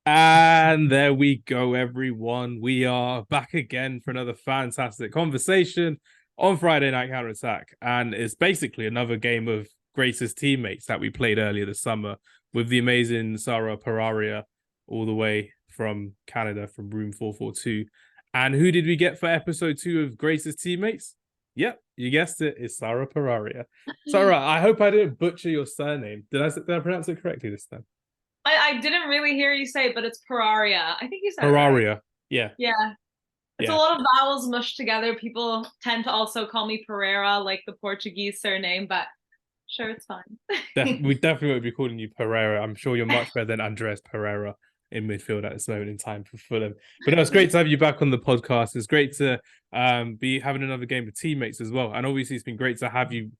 And there we go, everyone. We are back again for another fantastic conversation on Friday Night Counter Attack. And it's basically another game of greatest teammates that we played earlier this summer with the amazing Sara Pararia all the way from Canada, from room 442. And who did we get for episode 2 of Greatest Teammates? Yep, you guessed it. It's Sara Pararia. Sara, I hope I didn't butcher your surname. Did I pronounce it correctly this time? I didn't really hear you say it, but it's Pararia. I think you said it right. Pararia. Yeah. Yeah. It's a Yeah. lot of vowels mushed together. People tend to also call me Pereira, like the Portuguese surname, but sure, it's fine. We definitely won't be calling you Pereira. I'm sure you're much better than Andres Pereira in midfield at this moment in time for Fulham. But no, it's great to have you back on the podcast. It's great to be having another game with teammates as well. And obviously, it's been great to have you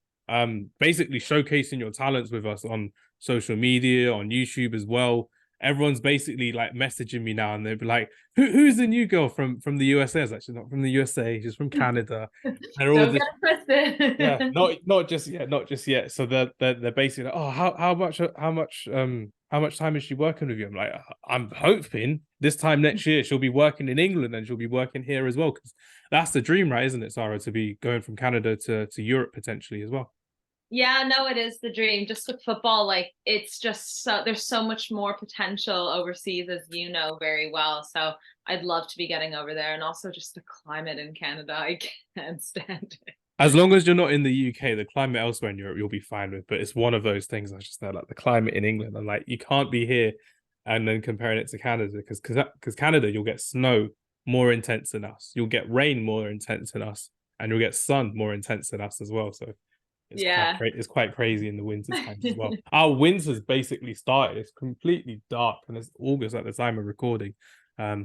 basically showcasing your talents with us on social media, on YouTube as well. Everyone's basically like messaging me now, and they'll be like, "Who's the new girl from the USA?" It's actually not from the USA; she's from Canada. They're all Don't just get it yeah, twisted. not just yet, not just yet. So they're basically like, oh, how much time is she working with you? I'm like, I'm hoping this time next year she'll be working in England and she'll be working here as well, because that's the dream, right? Isn't it, Sarah, to be going from Canada to Europe potentially as well? Yeah, no, it is the dream. Just with football, like it's just so there's so much more potential overseas, as you know very well. So I'd love to be getting over there, and also just the climate in Canada, I can't stand it. As long as you're not in the UK, the climate elsewhere in Europe you'll be fine with. But it's one of those things I just know, like the climate in England, and like you can't be here and then comparing it to Canada, because Canada you'll get snow more intense than us, you'll get rain more intense than us, and you'll get sun more intense than us as well. So Yeah. it's quite crazy in the winter times as well. Our winter's basically started. It's completely dark, and it's August at the time of recording,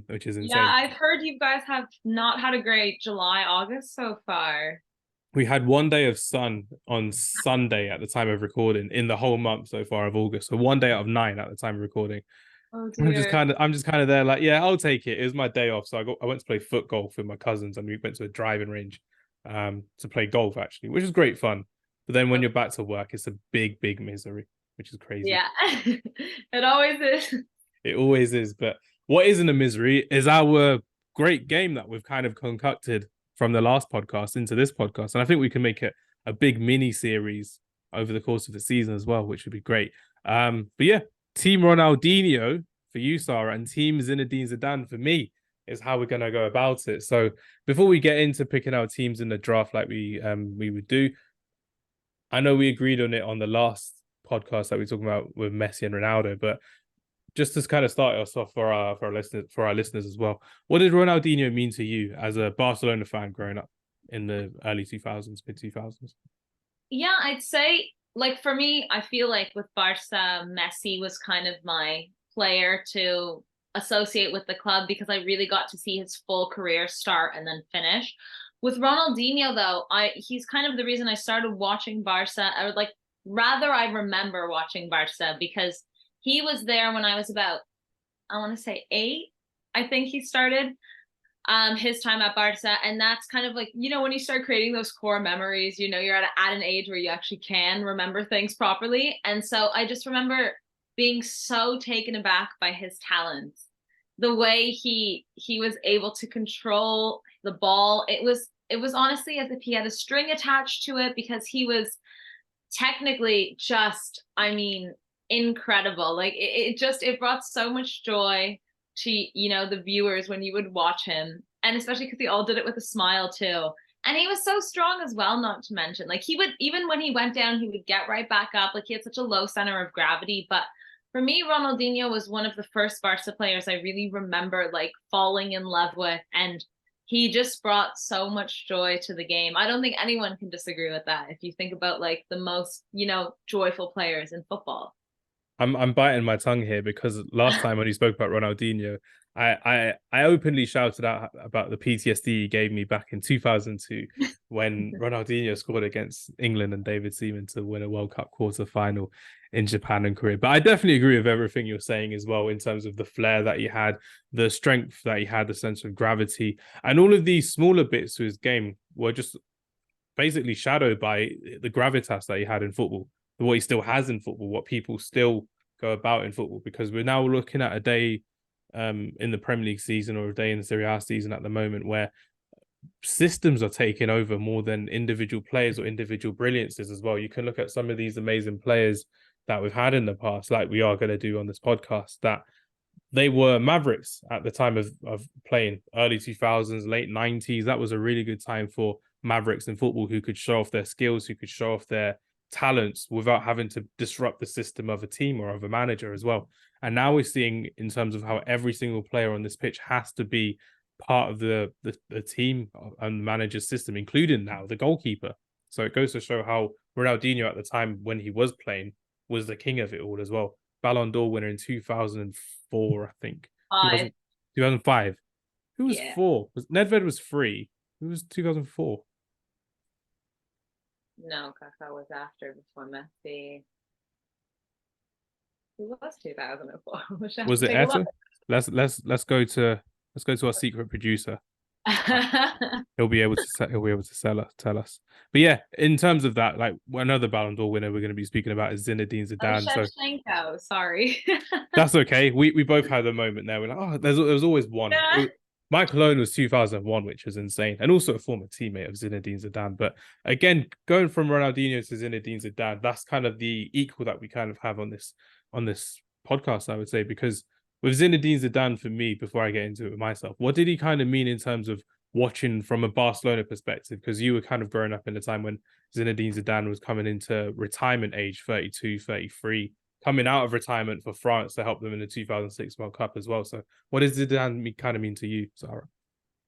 which is Yeah, insane. I've heard you guys have not had a great July, August so far. We had one day of sun on Sunday at the time of recording in the whole month so far of August. So one day out of 9 at the time of recording. Oh I'm just dear. kind of I'm just kind of there like, yeah, I'll take it. It was my day off. So I went to play foot golf with my cousins, and we went to a driving range to play golf actually, which is great fun. But then when you're back to work, it's a big misery, which is crazy. Yeah. It always is. It always is. But what isn't a misery is our great game that we've kind of concocted from the last podcast into this podcast. And I think we can make it a big mini series over the course of the season as well, which would be great. But yeah, Team Ronaldinho for you, Sarah, and Team Zinedine Zidane for me is how we're gonna go about it. So before we get into picking our teams in the draft like we would do, I know we agreed on it on the last podcast that we were talking about with Messi and Ronaldo, but just to kind of start us off for our listeners as well, what did Ronaldinho mean to you as a Barcelona fan growing up in the early 2000s, mid 2000s? Yeah, I'd say like for me, I feel like with Barca, Messi was kind of my player to associate with the club because I really got to see his full career start and then finish. With Ronaldinho though, I he's kind of the reason I started watching Barca. I would like rather I remember watching Barca because he was there when I was about I want to say 8. I think he started his time at Barca, and that's kind of like when you start creating those core memories, you're at an age where you actually can remember things properly, and so I just remember being so taken aback by his talents, the way he was able to control the ball. It was honestly as if he had a string attached to it because he was technically just, I mean, incredible. Like it brought so much joy to the viewers when you would watch him, and especially because he all did it with a smile too. And he was so strong as well, not to mention like he would, even when he went down, he would get right back up. Like he had such a low center of gravity. But for me, Ronaldinho was one of the first Barca players I really remember like falling in love with, and he just brought so much joy to the game. I don't think anyone can disagree with that if you think about like the most joyful players in football. I'm biting my tongue here because last time when you spoke about Ronaldinho, I openly shouted out about the PTSD he gave me back in 2002 when Ronaldinho scored against England and David Seaman to win a World Cup quarter final in Japan and Korea. But I definitely agree with everything you're saying as well in terms of the flair that he had, the strength that he had, the sense of gravity, and all of these smaller bits to his game were just basically shadowed by the gravitas that he had in football, what he still has in football, what people still go about in football. Because we're now looking at a day in the Premier League season or a day in the Serie A season at the moment where systems are taking over more than individual players or individual brilliances as well. You can look at some of these amazing players that we've had in the past, like we are going to do on this podcast, that they were mavericks at the time of playing, early 2000s, late 90s. That was a really good time for mavericks in football who could show off their skills, who could show off their talents without having to disrupt the system of a team or of a manager as well. And now we're seeing, in terms of how every single player on this pitch has to be part of the team and the manager's system, including now the goalkeeper. So it goes to show how Ronaldinho at the time when he was playing was the king of it all as well. Ballon d'Or winner in 2004, I think. 5. 2005. Who was Yeah. 4? Nedved was 3. Who was 2004? No, Kaká was after, before Messi. Who was 2004? Was it Etta? Let's go to our secret producer. He'll be able to tell us. But yeah, in terms of that, like another Ballon d'Or winner we're going to be speaking about is Zinedine Zidane. Shevchenko, sorry. That's okay. We both had a moment there. We're like, oh, there was always one. Yeah. Michael Owen was 2001, which was insane, and also a former teammate of Zinedine Zidane. But again, going from Ronaldinho to Zinedine Zidane, that's kind of the equal that we kind of have on this podcast, I would say, because with Zinedine Zidane, for me, before I get into it myself, what did he kind of mean in terms of watching from a Barcelona perspective? Because you were kind of growing up in a time when Zinedine Zidane was coming into retirement age, 32, 33, coming out of retirement for France to help them in the 2006 World Cup as well. So what does Zidane kind of mean to you, Sara?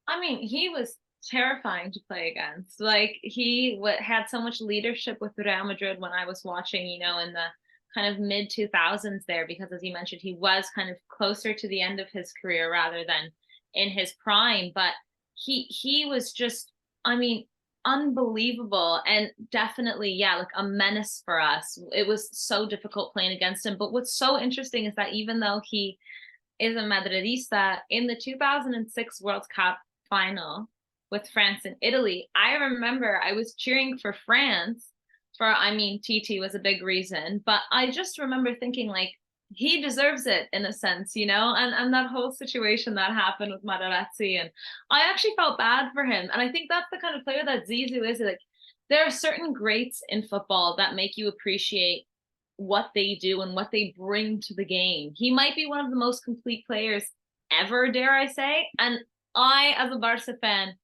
I mean, he was terrifying to play against. Like, he had so much leadership with Real Madrid when I was watching, you know, in the kind of mid 2000s there, because as you mentioned, he was kind of closer to the end of his career rather than in his prime. But he was just, I mean, unbelievable, and definitely, yeah, like a menace for us. It was so difficult playing against him. But what's so interesting is that even though he is a Madridista, in the 2006 World Cup final with France and Italy, I remember I was cheering for France. I mean, TT was a big reason, but I just remember thinking, like, he deserves it in a sense, you know, and that whole situation that happened with Materazzi, and I actually felt bad for him. And I think that's the kind of player that Zizou is. Like, there are certain greats in football that make you appreciate what they do and what they bring to the game. He might be one of the most complete players ever, dare I say. And I, as a Barca fan,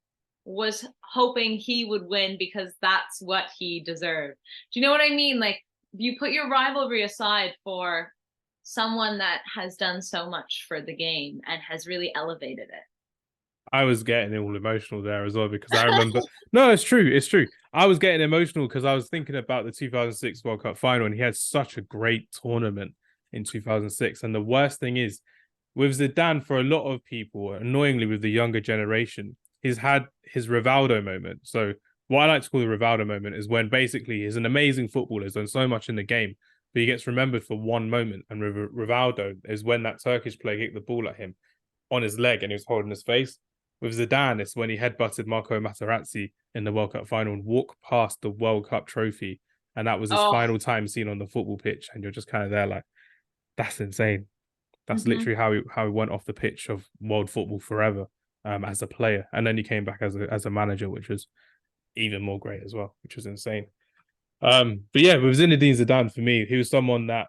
was hoping he would win because that's what he deserved. Do you know what I mean? Like, you put your rivalry aside for someone that has done so much for the game and has really elevated it. I was getting all emotional there as well because I remember. No, it's true. It's true. I was getting emotional because I was thinking about the 2006 World Cup final, and he had such a great tournament in 2006. And the worst thing is, with Zidane, for a lot of people, annoyingly with the younger generation, he's had his Rivaldo moment. So what I like to call the Rivaldo moment is when basically he's an amazing footballer, has done so much in the game, but he gets remembered for one moment. And Rivaldo is when that Turkish player kicked the ball at him on his leg and he was holding his face. With Zidane, it's when he headbutted Marco Materazzi in the World Cup final and walked past the World Cup trophy. And that was his final time seen on the football pitch. And you're just kind of there like, that's insane. That's literally how he went off the pitch of world football forever as a player. And then he came back as a manager, which was even more great as well, which was insane. But yeah, with Zinedine Zidane, for me, he was someone that,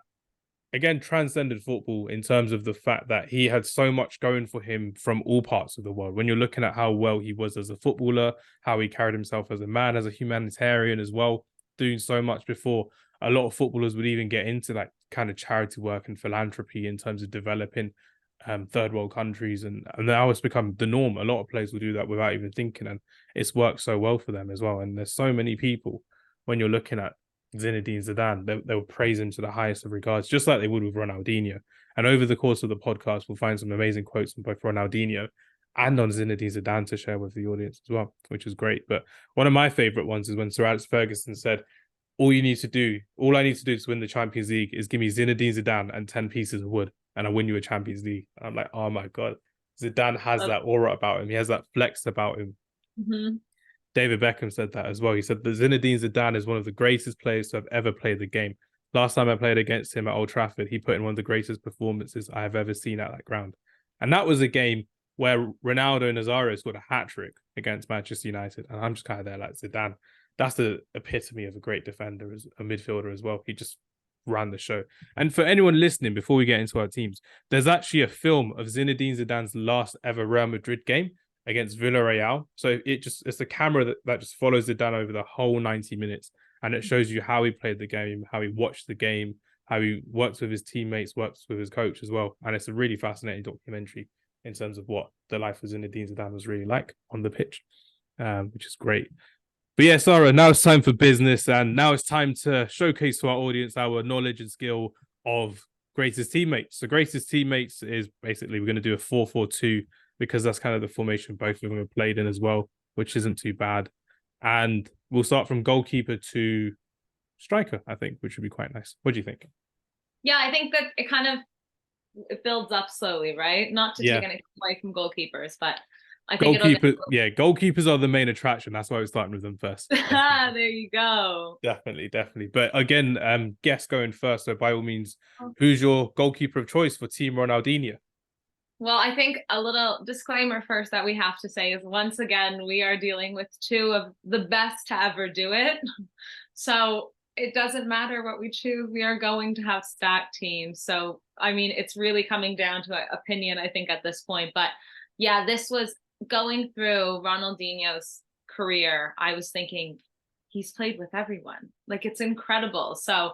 again, transcended football in terms of the fact that he had so much going for him from all parts of the world. When you're looking at how well he was as a footballer, how he carried himself as a man, as a humanitarian as well, doing so much before a lot of footballers would even get into that kind of charity work and philanthropy in terms of developing third world countries. And now it's become the norm. A lot of players will do that without even thinking. And it's worked so well for them as well. And there's so many people, when you're looking at Zinedine Zidane, they will praise him to the highest of regards, just like they would with Ronaldinho. And over the course of the podcast, we'll find some amazing quotes on both Ronaldinho and on Zinedine Zidane to share with the audience as well, which is great. But one of my favorite ones is when Sir Alex Ferguson said, all I need to do to win the Champions League is give me Zinedine Zidane and 10 pieces of wood, and I'll win you a Champions League. And I'm like, oh my God, Zidane has that aura about him. He has that flex about him. Mm-hmm. David Beckham said that as well. He said that Zinedine Zidane is one of the greatest players to have ever played the game. Last time I played against him at Old Trafford, he put in one of the greatest performances I have ever seen at that ground. And that was a game where Ronaldo and Nazario scored a hat-trick against Manchester United. And I'm just kind of there like, Zidane, that's the epitome of a great defender, as a midfielder as well. He just ran the show. And for anyone listening, before we get into our teams, there's actually a film of Zinedine Zidane's last ever Real Madrid game against Villarreal. So it's a camera that just follows Zidane over the whole 90 minutes. And it shows you how he played the game, how he watched the game, how he works with his teammates, works with his coach as well. And it's a really fascinating documentary in terms of what the life of Zinedine Zidane was really like on the pitch, which is great. But yeah, Sara, now it's time for business, and now it's time to showcase to our audience our knowledge and skill of greatest teammates. So greatest teammates is basically we're going to do a 4-4-2 because that's kind of the formation both of them have played in as well, which isn't too bad. And we'll start from goalkeeper to striker, I think, which would be quite nice. What do you think? Yeah, I think that it builds up slowly, right? Not to take anything away from goalkeepers, but I think goalkeepers are the main attraction. That's why we're starting with them first. There you go. Definitely. But again, guess going first. So by all means, who's your goalkeeper of choice for Team Ronaldinho? Well, I think a little disclaimer first that we have to say is once again, we are dealing with two of the best to ever do it. So it doesn't matter what we choose. We are going to have stacked teams. So, I mean, it's really coming down to opinion, I think, at this point. But yeah, this was going through Ronaldinho's career. I was thinking he's played with everyone. Like, it's incredible. So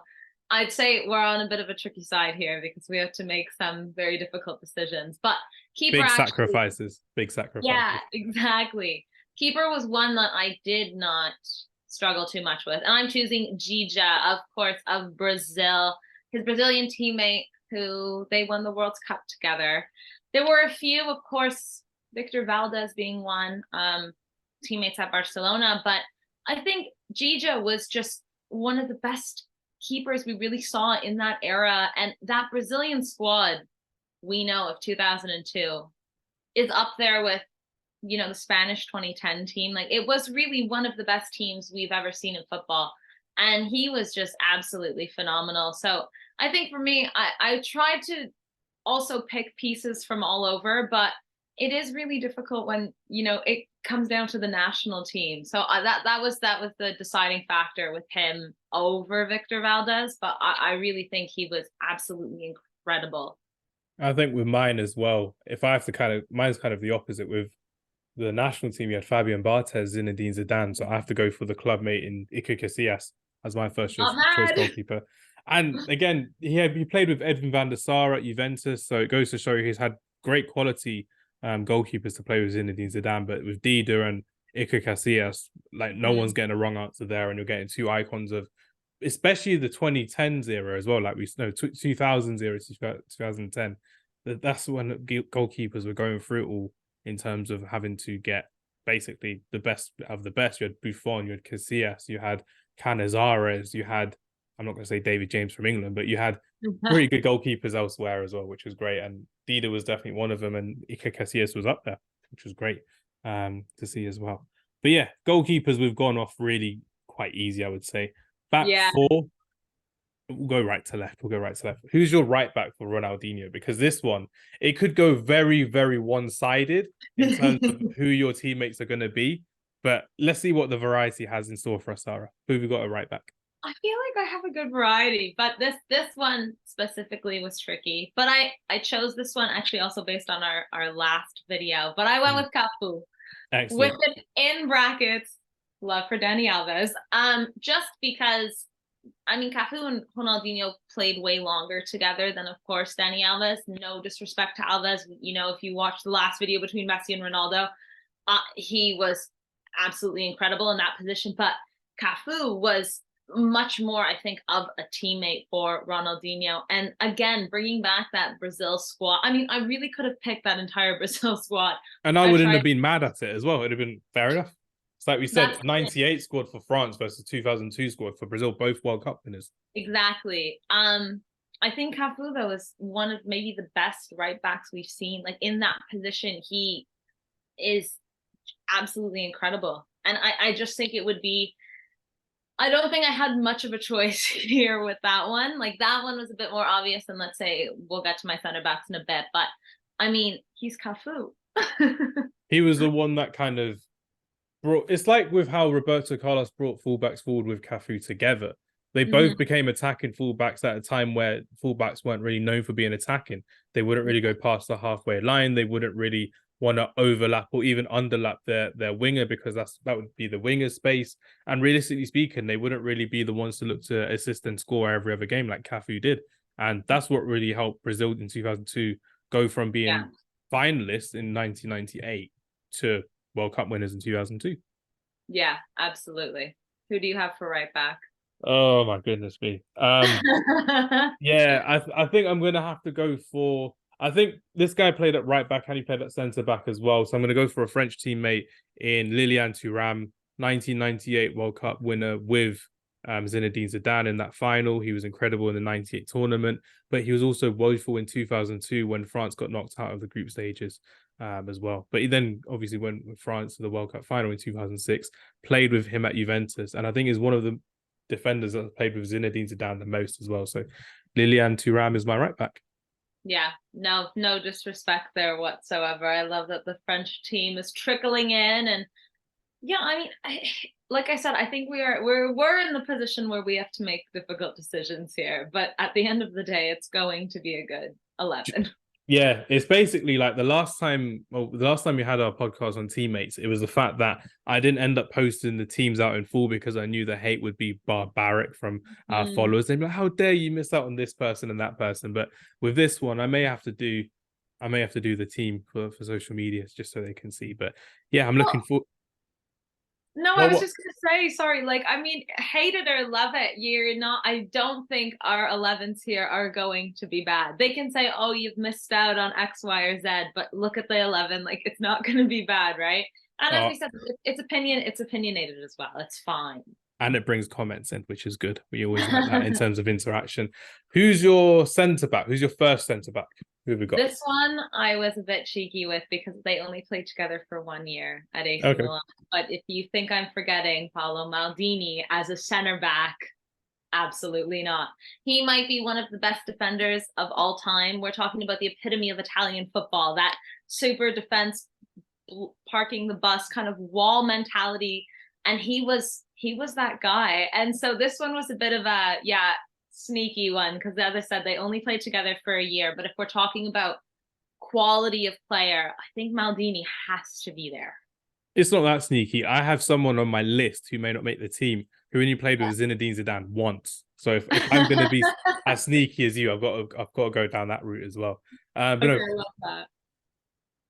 I'd say we're on a bit of a tricky side here because we have to make some very difficult decisions. But keeper big sacrifices. Yeah, exactly. Keeper was one that I did not struggle too much with. And I'm choosing Gija, of course, of Brazil, his Brazilian teammate who they won the World Cup together. There were a few, of course, Victor Valdez being one, teammates at Barcelona. But I think Gija was just one of the best keepers we really saw in that era. And that Brazilian squad we know of 2002 is up there with, you know, the Spanish 2010 team. Like, it was really one of the best teams we've ever seen in football. And he was just absolutely phenomenal. So I think for me, I tried to also pick pieces from all over, but it is really difficult when, you know, it comes down to the national team. So that was the deciding factor with him over Victor Valdez. But I really think he was absolutely incredible. I think with mine as well, if I have to mine's kind of the opposite. With the national team, you had Fabian Barthez, Zinedine Zidane. So I have to go for the club mate in Iker Casillas as my first choice goalkeeper. And again, he played with Edwin van der Sar at Juventus. So it goes to show he's had great quality goalkeepers to play with Zinedine Zidane. But with Dida and Iker Casillas, like no one's getting a wrong answer there. And you're getting two icons of, especially the 2010s era as well. Like 2000s era, 2010. That's when goalkeepers were going through it all in terms of having to get basically the best of the best. You had Buffon, you had Casillas, you had Canizares, you had, I'm not going to say David James from England, but you had pretty good goalkeepers elsewhere as well, which was great. And Dida was definitely one of them, and Iker Casillas was up there, which was great to see as well. But yeah, goalkeepers we've gone off really quite easy, I would say. Back four, we'll go right to left. Who's your right back for Ronaldinho? Because this one, it could go very, very one-sided in terms of who your teammates are going to be. But let's see what the variety has in store for us, Sara. Who have we got a right back? I feel like I have a good variety, but this one specifically was tricky. But I chose this one actually also based on our last video. But I went with Cafu. Excellent. With it in brackets, love for Dani Alves. Just because, I mean, Cafu and Ronaldinho played way longer together than, of course, Dani Alves. No disrespect to Alves. You know, if you watch the last video between Messi and Ronaldo, he was absolutely incredible in that position. But Cafu was much more, I think, of a teammate for Ronaldinho. And again, bringing back that Brazil squad. I mean, I really could have picked that entire Brazil squad. And I wouldn't have been mad at it as well. It'd have been fair enough. It's like we said, 98 squad for France versus 2002 squad for Brazil, both World Cup winners. Exactly. I think Cafu, though, is one of maybe the best right backs we've seen. Like, in that position, he is absolutely incredible. And I just think it would be, I don't think I had much of a choice here with that one. Like, that one was a bit more obvious than, let's say, we'll get to my center backs in a bit. But I mean, he's Cafu. He was the one that kind of brought. It's like with how Roberto Carlos brought fullbacks forward with Cafu together. They both became attacking fullbacks at a time where fullbacks weren't really known for being attacking. They wouldn't really go past the halfway line. They wouldn't really want to overlap or even underlap their winger, because that would be the winger's space. And realistically speaking, they wouldn't really be the ones to look to assist and score every other game like Cafu did. And that's what really helped Brazil in 2002 go from being finalists in 1998 to World Cup winners in 2002. Yeah, absolutely. Who do you have for right back? Oh my goodness me. Yeah, I think I'm gonna have to go for. I think this guy played at right back and he played at centre back as well. So I'm gonna go for a French teammate in Lilian Thuram, 1998 World Cup winner with Zinedine Zidane in that final. He was incredible in the 98 tournament, but he was also woeful in 2002 when France got knocked out of the group stages as well. But he then obviously went with France to the World Cup final in 2006, played with him at Juventus, and I think is one of the defenders that played with Zinedine Zidane the most as well. So Lilian Thuram is my right back. Yeah, no disrespect there whatsoever. I love that the French team is trickling in, and yeah, I mean, like I said, I think we're in the position where we have to make difficult decisions here. But at the end of the day, it's going to be a good 11. Yeah, it's basically like the last time we had our podcast on teammates, it was the fact that I didn't end up posting the teams out in full because I knew the hate would be barbaric from our followers. They'd be like, how dare you miss out on this person and that person? But with this one, I may have to do the team for social media just so they can see. But yeah, I'm looking for. No, I was just gonna say, sorry, like, I mean, hate it or love it, I don't think our 11s here are going to be bad. They can say, oh, you've missed out on X, Y, or Z, but look at the 11, like, it's not gonna be bad, right? And as we said, it's opinionated as well. It's fine. And it brings comments in, which is good. We always like that in terms of interaction. Who's your centre back? Who's your first centre back? Who have we got? This one I was a bit cheeky with because they only played together for 1 year at AC Milan. But if you think I'm forgetting Paolo Maldini as a centre back, absolutely not. He might be one of the best defenders of all time. We're talking about the epitome of Italian football, that super defense, parking the bus kind of wall mentality. And he was that guy. And so this one was a bit of a, sneaky one, because as I said, they only played together for a year. But if we're talking about quality of player, I think Maldini has to be there. It's not that sneaky. I have someone on my list who may not make the team who only played with Zinedine Zidane once. So if I'm going to be as sneaky as you, I've got to go down that route as well. But I love that.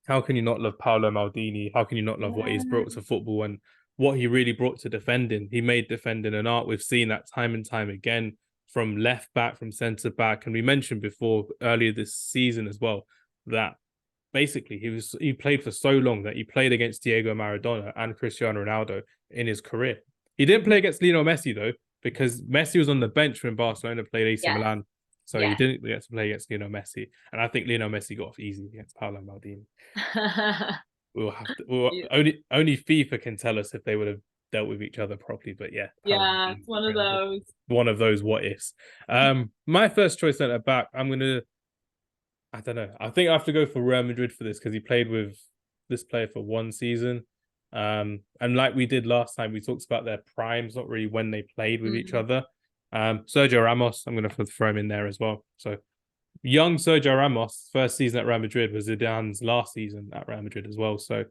How can you not love Paolo Maldini? How can you not love what he's brought to football and what he really brought to defending? He made defending an art. We've seen that time and time again, from left back, from centre back. And we mentioned before earlier this season as well that basically he played for so long that he played against Diego Maradona and Cristiano Ronaldo in his career. He didn't play against Lionel Messi though, because Messi was on the bench when Barcelona played AC Milan. So he didn't get to play against Lionel Messi. And I think Lionel Messi got off easy against Paolo Maldini. Only FIFA can tell us if they would have dealt with each other properly. But yeah. Yeah, it's one of those. One of those what ifs. My first choice centre back, I don't know. I think I have to go for Real Madrid for this because he played with this player for 1 season. And like we did last time, we talked about their primes, not really when they played with each other. Sergio Ramos, I'm going to throw him in there as well. So young Sergio Ramos, first season at Real Madrid was Zidane's last season at Real Madrid as well. So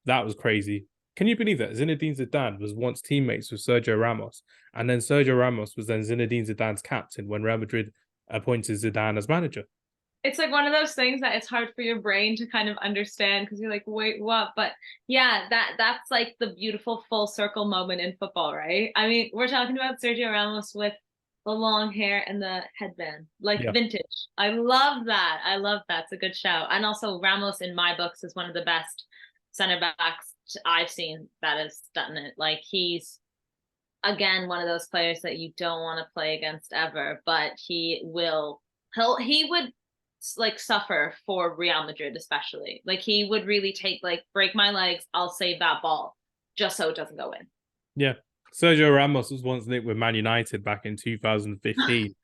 that was crazy. Can you believe that Zinedine Zidane was once teammates with Sergio Ramos, and then Sergio Ramos was then Zinedine Zidane's captain when Real Madrid appointed Zidane as manager? It's like one of those things that it's hard for your brain to kind of understand because you're like, wait, what? But yeah, that's like the beautiful full circle moment in football, right? I mean, we're talking about Sergio Ramos with the long hair and the headband, like vintage. I love that. It's a good shout. And also Ramos in my books is one of the best center backs I've seen that has done it. Like he's, again, one of those players that you don't want to play against ever, but he would like suffer for Real Madrid, especially. Like he would really take, like, break my legs, I'll save that ball just so it doesn't go in. Yeah. Sergio Ramos was once linked with Man United back in 2015.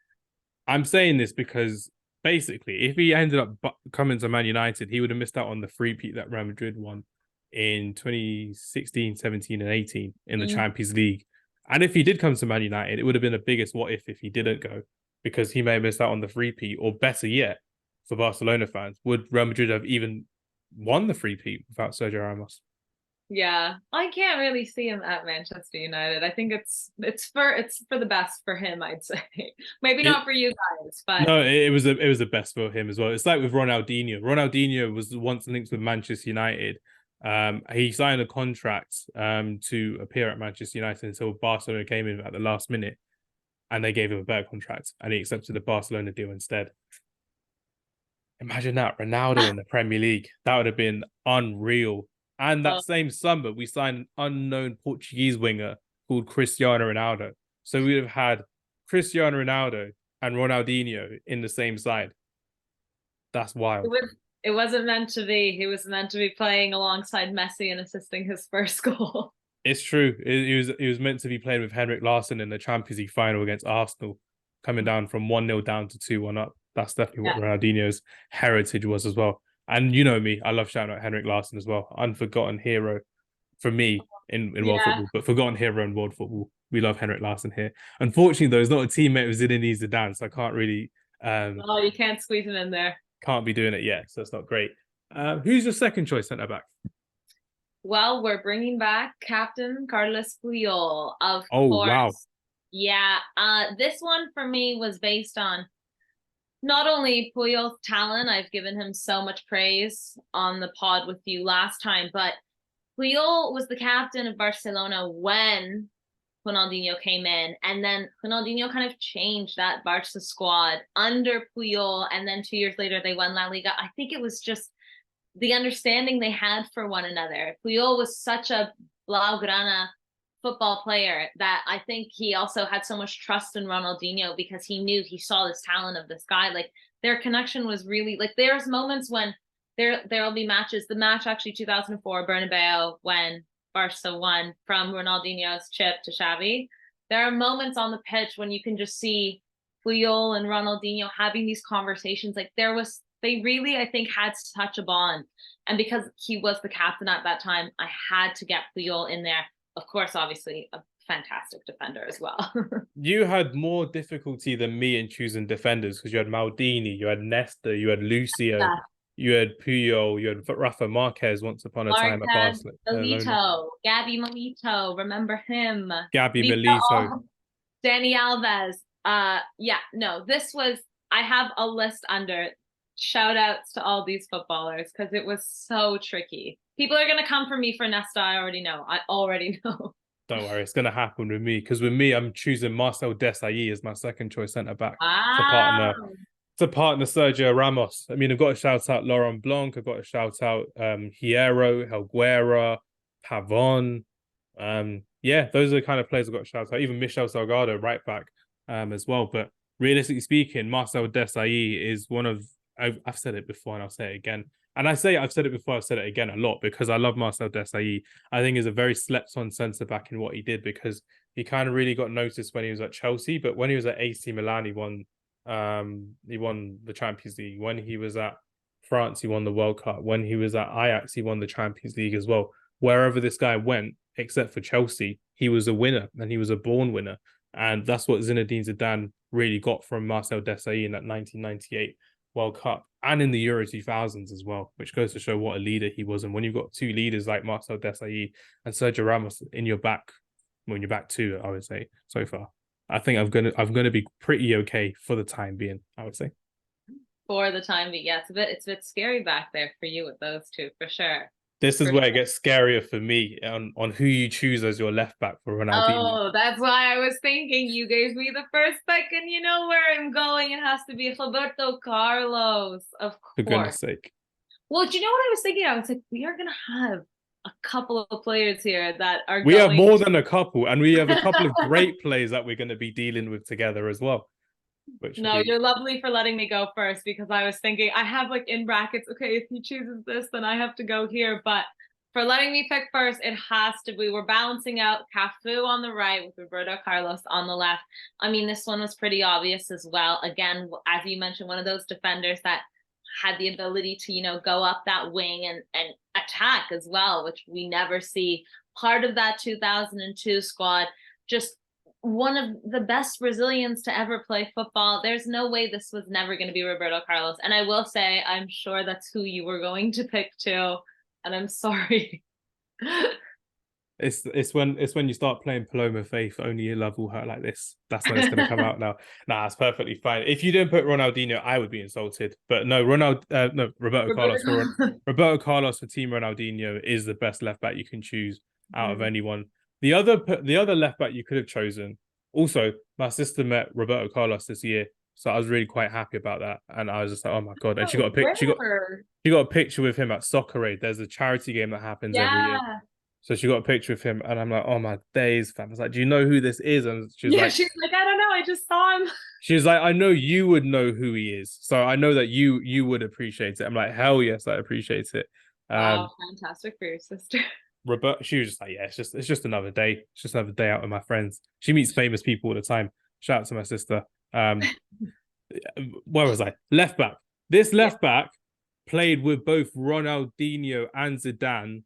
I'm saying this because basically, if he ended up coming to Man United, he would have missed out on the three-peat that Real Madrid won in 2016, 17, and 18 in the Champions League. And if he did come to Man United, it would have been the biggest what if he didn't go, because he may have missed out on the three-peat, or better yet, for Barcelona fans, would Real Madrid have even won the three-peat without Sergio Ramos? Yeah, I can't really see him at Manchester United. I think it's for the best for him, I'd say. Maybe not for you guys, but no, it was the best for him as well. It's like with Ronaldinho. Ronaldinho was once linked with Manchester United. He signed a contract to appear at Manchester United until Barcelona came in at the last minute, and they gave him a better contract, and he accepted the Barcelona deal instead. Imagine that, Ronaldo in the Premier League. That would have been unreal. And that same summer, we signed an unknown Portuguese winger called Cristiano Ronaldo. So we would have had Cristiano Ronaldo and Ronaldinho in the same side. That's wild. It wasn't meant to be. He was meant to be playing alongside Messi and assisting his first goal. It's true. He was meant to be playing with Henrik Larsson in the Champions League final against Arsenal, coming down from 1-0 down to 2-1 up. That's definitely what Ronaldinho's heritage was as well. And you know me, I love shouting out Henrik Larsson as well. Unforgotten hero for me in world football, but forgotten hero in world football. We love Henrik Larsson here. Unfortunately, though, he's not a teammate of Zinedine Zidane, so I can't really... you can't squeeze him in there. Can't be doing it yet, so it's not great. Who's your second choice centre-back? Well, we're bringing back Captain Carlos Puyol, of course. Wow. Yeah, this one for me was based on not only Puyol's talent, I've given him so much praise on the pod with you last time, but Puyol was the captain of Barcelona when Ronaldinho came in, and then Ronaldinho kind of changed that Barca squad under Puyol, and then 2 years later they won La Liga. I think it was just the understanding they had for one another. Puyol was such a Blaugrana football player that I think he also had so much trust in Ronaldinho, because he saw this talent of this guy. Like, their connection was really, like, there's moments when there'll be matches. The match actually 2004 Bernabeu, when Barca won from Ronaldinho's chip to Xavi. There are moments on the pitch when you can just see Puyol and Ronaldinho having these conversations. Like, they really, I think, had such a bond. And because he was the captain at that time, I had to get Puyol in there. Of course, obviously, a fantastic defender as well. You had more difficulty than me in choosing defenders, because you had Maldini, you had Nesta, you had Lucio, you had Puyol, you had Rafa Marquez once upon a time at Barcelona. Milito, Gabby Milito, remember him? Gabby Milito. Dani Alves. I have a list under shout outs to all these footballers, because it was so tricky. People are going to come for me for Nesta. I already know. Don't worry, it's going to happen with me, because with me, I'm choosing Marcel Desailly as my second choice centre-back to partner Sergio Ramos. I mean, I've got to shout out Laurent Blanc. I've got to shout out Hierro, Helguera, Pavon. Those are the kind of players I've got to shout out. Even Michel Salgado, right back, as well. But realistically speaking, Marcel Desailly is one of... I've said it before and I'll say it again. And I've said it before, I've said it again a lot, because I love Marcel Desailly. I think he's a very slept-on centre-back in what he did, because he kind of really got noticed when he was at Chelsea, but when he was at AC Milan, he won the Champions League. When he was at France, he won the World Cup. When he was at Ajax, he won the Champions League as well. Wherever this guy went, except for Chelsea, he was a winner, and he was a born winner. And that's what Zinedine Zidane really got from Marcel Desailly in that 1998 World Cup, and in the Euro 2000s as well, which goes to show what a leader he was. And when you've got two leaders like Marcel Desailly and Sergio Ramos in your back, when you're back two, I would say so far, I think I'm gonna be pretty okay for the time being, I would say. For the time being, yeah, it's a bit scary back there for you with those two, for sure. This is where it gets scarier for me on who you choose as your left back for Ronaldinho. Oh, that's why I was thinking you gave me the first pick, and you know where I'm going. It has to be Roberto Carlos, of course. For goodness sake. Well, do you know what I was thinking? I was like, we are going to have a couple of players here that are We have more than a couple, and we have a couple of great players that we're going to be dealing with together as well. You're lovely for letting me go first, because I was thinking I have, like, in brackets, okay, if he chooses this, then I have to go here. But For letting me pick first, it has to be. We're balancing out Cafu on the right with Roberto Carlos on the left. I mean, this one was pretty obvious as well. Again, as you mentioned, one of those defenders that had the ability to, go up that wing and attack as well, which we never see. Part of that 2002 squad, just one of the best Brazilians to ever play football. There's no way this was never going to be Roberto Carlos. And I will say, I'm sure that's who you were going to pick too. And I'm sorry. It's when you start playing Paloma Faith, only your love will hurt like this. That's when it's going to come out now. Nah, it's perfectly fine. If you didn't put Ronaldinho, I would be insulted. But no, Roberto Carlos Roberto Carlos for Team Ronaldinho is the best left back you can choose out of anyone. The other left back you could have chosen. Also, my sister met Roberto Carlos this year, so I was really quite happy about that. And I was just like, oh my god! And she got a picture with him at Soccer Aid. There's a charity game that happens every year. So she got a picture of him, and I'm like, oh my days, fam. I was like, do you know who this is? And she's like, I don't know, I just saw him. She was like, I know you would know who he is, so I know that you would appreciate it. I'm like, hell yes, I appreciate it. Wow, fantastic for your sister. Roberta, she was just like, yeah, it's just another day. It's just another day out with my friends. She meets famous people all the time. Shout out to my sister. Where was I? Left back. This left back played with both Ronaldinho and Zidane,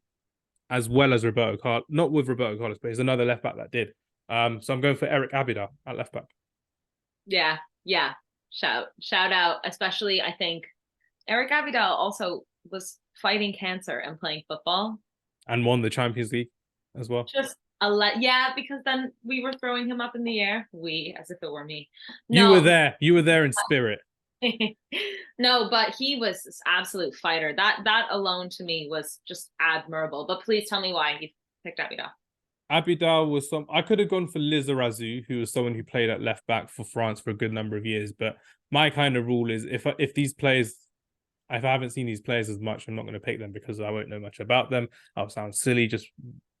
as well as Roberto Carlos. Not with Roberto Carlos, but he's another left back that did. So I'm going for Eric Abidal at left back. Yeah. Shout out. Especially, I think Eric Abidal also was fighting cancer and playing football. And won the Champions League as well. Because then we were throwing him up in the air. As if it were me. No. You were there in spirit. No, but he was this absolute fighter. That alone to me was just admirable. But please tell me why you picked Abidal. Abidal was I could have gone for Lizarazu, who was someone who played at left back for France for a good number of years. But my kind of rule is if these players, if I haven't seen these players as much, I'm not going to pick them because I won't know much about them. I'll sound silly, just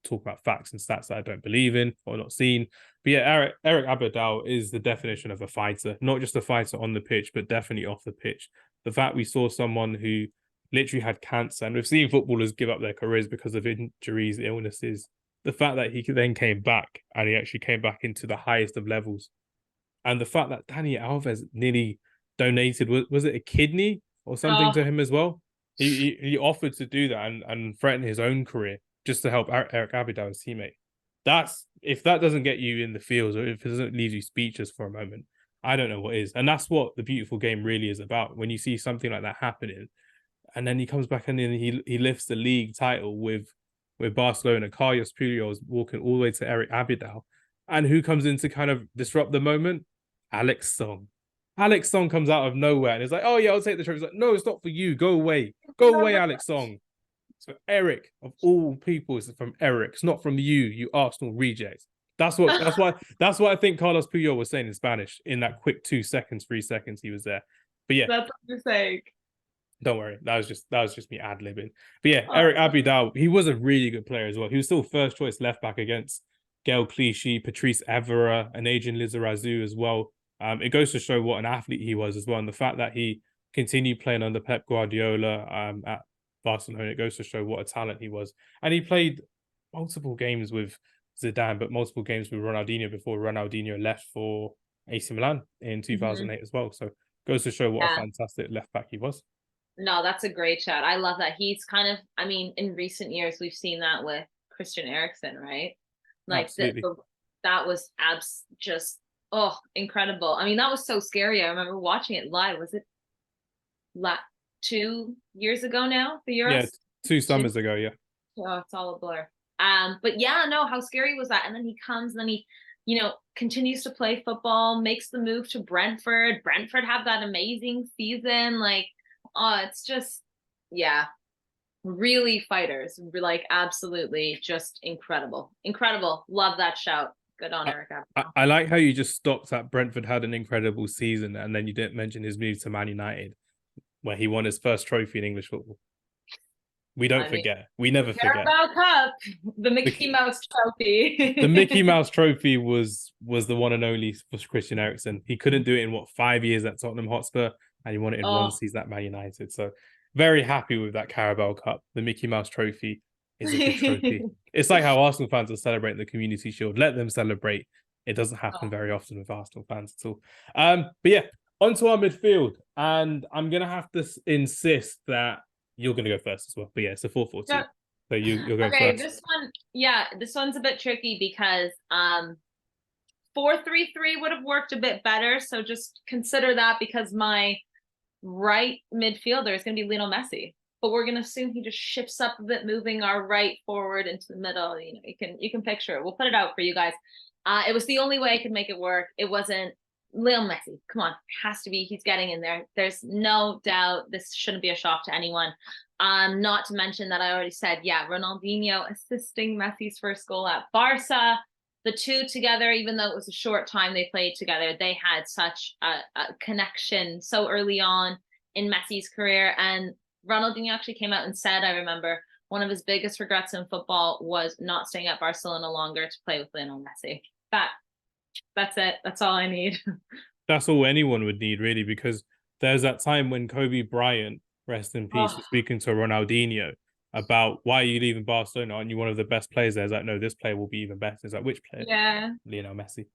talk about facts and stats that I don't believe in or not seen. But yeah, Eric Abidal is the definition of a fighter, not just a fighter on the pitch, but definitely off the pitch. The fact we saw someone who literally had cancer, and we've seen footballers give up their careers because of injuries, illnesses. The fact that he then came back, and he actually came back into the highest of levels. And the fact that Dani Alves nearly donated, was it a kidney or something to him as well? He offered to do that and threaten his own career just to help Eric Abidal, his teammate. If that doesn't get you in the fields, or if it doesn't leave you speechless for a moment, I don't know what is. And that's what the beautiful game really is about. When you see something like that happening, and then he comes back and then he lifts the league title with Barcelona. Carlos Puyol is walking all the way to Eric Abidal. And who comes in to kind of disrupt the moment? Alex Song. Alex Song comes out of nowhere and is like, oh yeah, I'll take the trophy. He's like, no, it's not for you. Go away. Go away, Alex Song. So Eric, of all people, is from Eric. It's not from you Arsenal rejects. That's what I think Carlos Puyol was saying in Spanish in that quick 3 seconds he was there. But yeah. That's what you're saying. Don't worry. That was just me ad-libbing. But yeah, Eric Abidal, he was a really good player as well. He was still first choice left back against Gael Clichy, Patrice Evra, and Adrian Lizarazu as well. It goes to show what an athlete he was as well. And the fact that he continued playing under Pep Guardiola at Barcelona, it goes to show what a talent he was. And he played multiple games with Zidane, but multiple games with Ronaldinho before Ronaldinho left for AC Milan in 2008 as well. So it goes to show what a fantastic left back he was. No, that's a great shout. I love that. He's kind of, I mean, in recent years, we've seen that with Christian Eriksen, right? Like that was just, incredible. I mean, that was so scary. I remember watching it live. Was it 2 years ago now, the Euros? Yeah, 2 summers ago, yeah. Oh, it's all a blur. But yeah, no, how scary was that? And then he comes and then he, continues to play football, makes the move to Brentford. Brentford have that amazing season. Like, it's just, really fighters. Like, absolutely just incredible. Love that shout. Good on Eric. I like how you just stopped at Brentford had an incredible season, and then you didn't mention his move to Man United, where he won his first trophy in English football. We don't forget. We never forget. Carabao Cup, the Mickey Mouse Trophy. The Mickey Mouse Trophy was the one and only for Christian Eriksen. He couldn't do it in 5 years at Tottenham Hotspur, and he won it in 1 season at Man United. So very happy with that Carabao Cup, the Mickey Mouse Trophy. is a good trophy. It's like how Arsenal fans are celebrating the Community Shield. Let them celebrate. It doesn't happen very often with Arsenal fans at all. But yeah, onto our midfield. And I'm going to have to insist that you're going to go first as well. But yeah, it's a 4-4-2. Yeah. So you're going Okay, first. this one's a bit tricky because 4-3-3 would have worked a bit better. So just consider that, because my right midfielder is going to be Lionel Messi. But we're going to assume he just shifts up a bit, moving our right forward into the middle. You know, you can picture it. We'll put it out for you guys. It was the only way I could make it work. It wasn't Lionel Messi. Come on, it has to be. He's getting in there. There's no doubt. This shouldn't be a shock to anyone. Not to mention that I already said, yeah, Ronaldinho assisting Messi's first goal at Barca. The two together, even though it was a short time they played together, they had such a connection so early on in Messi's career. And Ronaldinho actually came out and said, I remember, one of his biggest regrets in football was not staying at Barcelona longer to play with Lionel Messi. That's it. That's all I need. That's all anyone would need, really, because there's that time when Kobe Bryant, rest in peace, was speaking to Ronaldinho about, why are you leaving Barcelona? Aren't you one of the best players there? He's like, no, this player will be even better. It's like, which player? Yeah. Lionel Messi.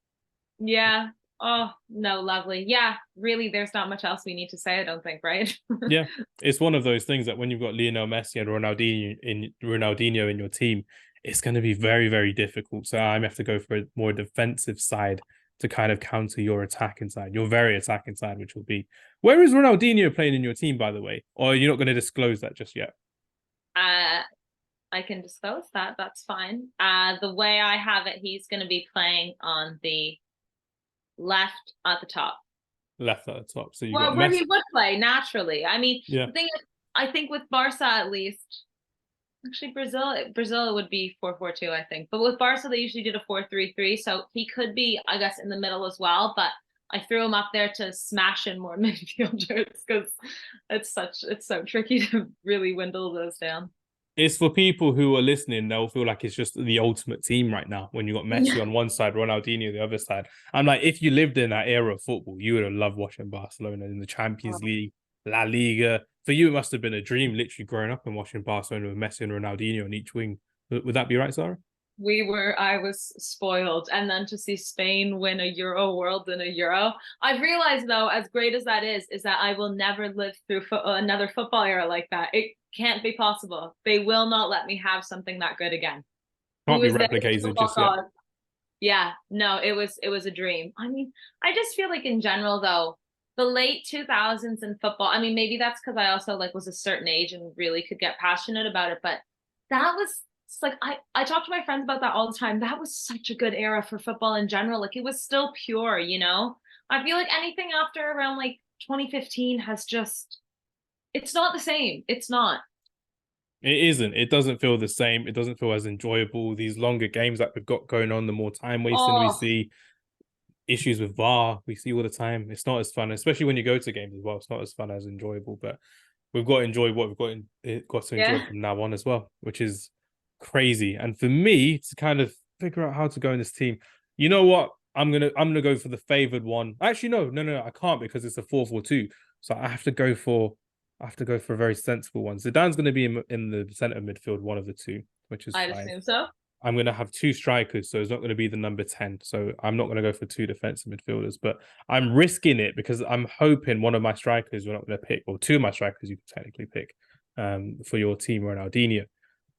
Yeah. Oh, no, lovely. Yeah, really, there's not much else we need to say, I don't think, right? Yeah, it's one of those things that when you've got Lionel Messi and Ronaldinho in your team, it's going to be very, very difficult. So I have to go for a more defensive side to kind of counter your attacking side, your very attacking side, which will be, where is Ronaldinho playing in your team, by the way? Or you're not going to disclose that just yet? I can disclose that. That's fine. The way I have it, he's going to be playing on the left at the top. Left at the top. So you Well, got where Messi. he would play naturally. I mean, Yeah. the thing is, I think with Barca at least, actually Brazil would be 4-4-2, I think. But with Barca, they usually did a 4-3-3, so he could be, I guess, in the middle as well. But I threw him up there to smash in more midfielders because it's so tricky to really dwindle those down. It's for people who are listening, they'll feel like it's just the ultimate team right now when you got Messi on one side, Ronaldinho the other side. I'm like, if you lived in that era of football, you would have loved watching Barcelona in the Champions League, La Liga. For you, it must have been a dream, literally growing up and watching Barcelona with Messi and Ronaldinho on each wing. Would that be right, Sarah? I was spoiled. And then to see Spain win a Euro, World in a Euro. I've realized, though, as great as that is that I will never live through another football era like that. It can't be possible. They will not let me have something that good again. Can't be replicated just yet. Yeah, no, it was a dream. I mean, I just feel like in general, though, the late 2000s in football, I mean, maybe that's because I also was a certain age and really could get passionate about it, but that was, it's like, I talk to my friends about that all the time. That was such a good era for football in general. It was still pure, you know? I feel like anything after around 2015 has just, it's not the same. It's not. It isn't. It doesn't feel the same. It doesn't feel as enjoyable. These longer games that we've got going on, the more time wasting we see, issues with VAR we see all the time. It's not as fun, especially when you go to games as well. It's not as fun as enjoyable, but we've got to enjoy what we've got to enjoy from now on as well, which is crazy. And for me to kind of figure out how to go in this team, you know what? I'm gonna go for the favored one. Actually, no, I can't, because it's a 4-4-2. So I have to go for a very sensible one. Zidane's going to be in the center midfield, one of the two, which is I'd fine. assume so. I'm going to have two strikers, so it's not going to be the number 10. So I'm not going to go for two defensive midfielders, but I'm risking it because I'm hoping one of my strikers we're not going to pick, or two of my strikers you can technically pick for your team, Ronaldinho.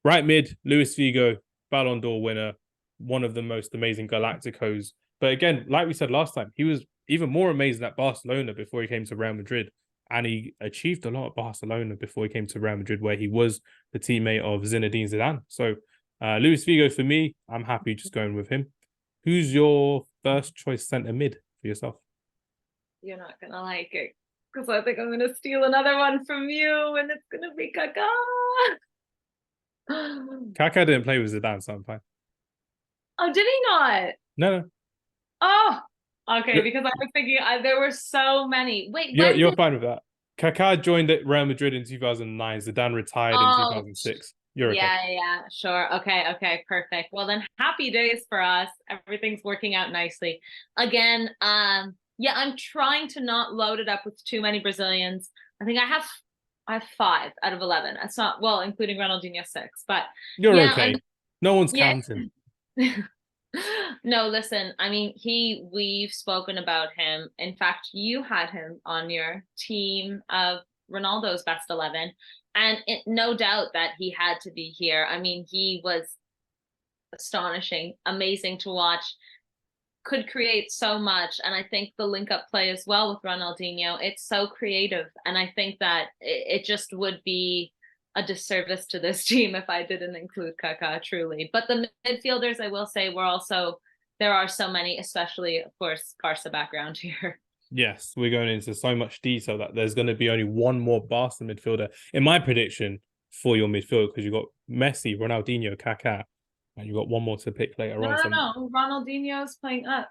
Right mid, Luis Figo, Ballon d'Or winner, one of the most amazing Galacticos. But again, like we said last time, he was even more amazing at Barcelona before he came to Real Madrid. And he achieved a lot at Barcelona before he came to Real Madrid, where he was the teammate of Zinedine Zidane. So Luis Figo, for me, I'm happy just going with him. Who's your first choice centre mid for yourself? You're not going to like it, because I think I'm going to steal another one from you, and it's going to be Kaká. Kaká didn't play with Zidane, so I'm fine. Oh, did he not? No. Oh, okay, because I was thinking there were so many. Wait, you're fine with that. Kaká joined at Real Madrid in 2009. Zidane retired in 2006. You're okay. Yeah, sure. Okay, perfect. Well, then, happy days for us. Everything's working out nicely. Again, I'm trying to not load it up with too many Brazilians. I think I have I have 5 out of 11. That's not, well, including Ronaldinho 6, but You're yeah, okay. No one's yeah. counting. No, listen, I mean, we've spoken about him. In fact, you had him on your team of Ronaldo's best 11, and no doubt that he had to be here. I mean, he was astonishing, amazing to watch, could create so much. And I think the link up play as well with Ronaldinho, it's so creative. And I think that it just would be a disservice to this team if I didn't include Kaká, truly. But the midfielders, I will say, were also, there are so many, especially, of course, Barca background here. Yes, we're going into so much detail that there's going to be only one more Barca midfielder in my prediction for your midfield, because you've got Messi, Ronaldinho, Kaká, and you've got one more to pick later No, on. no. Ronaldinho's playing up.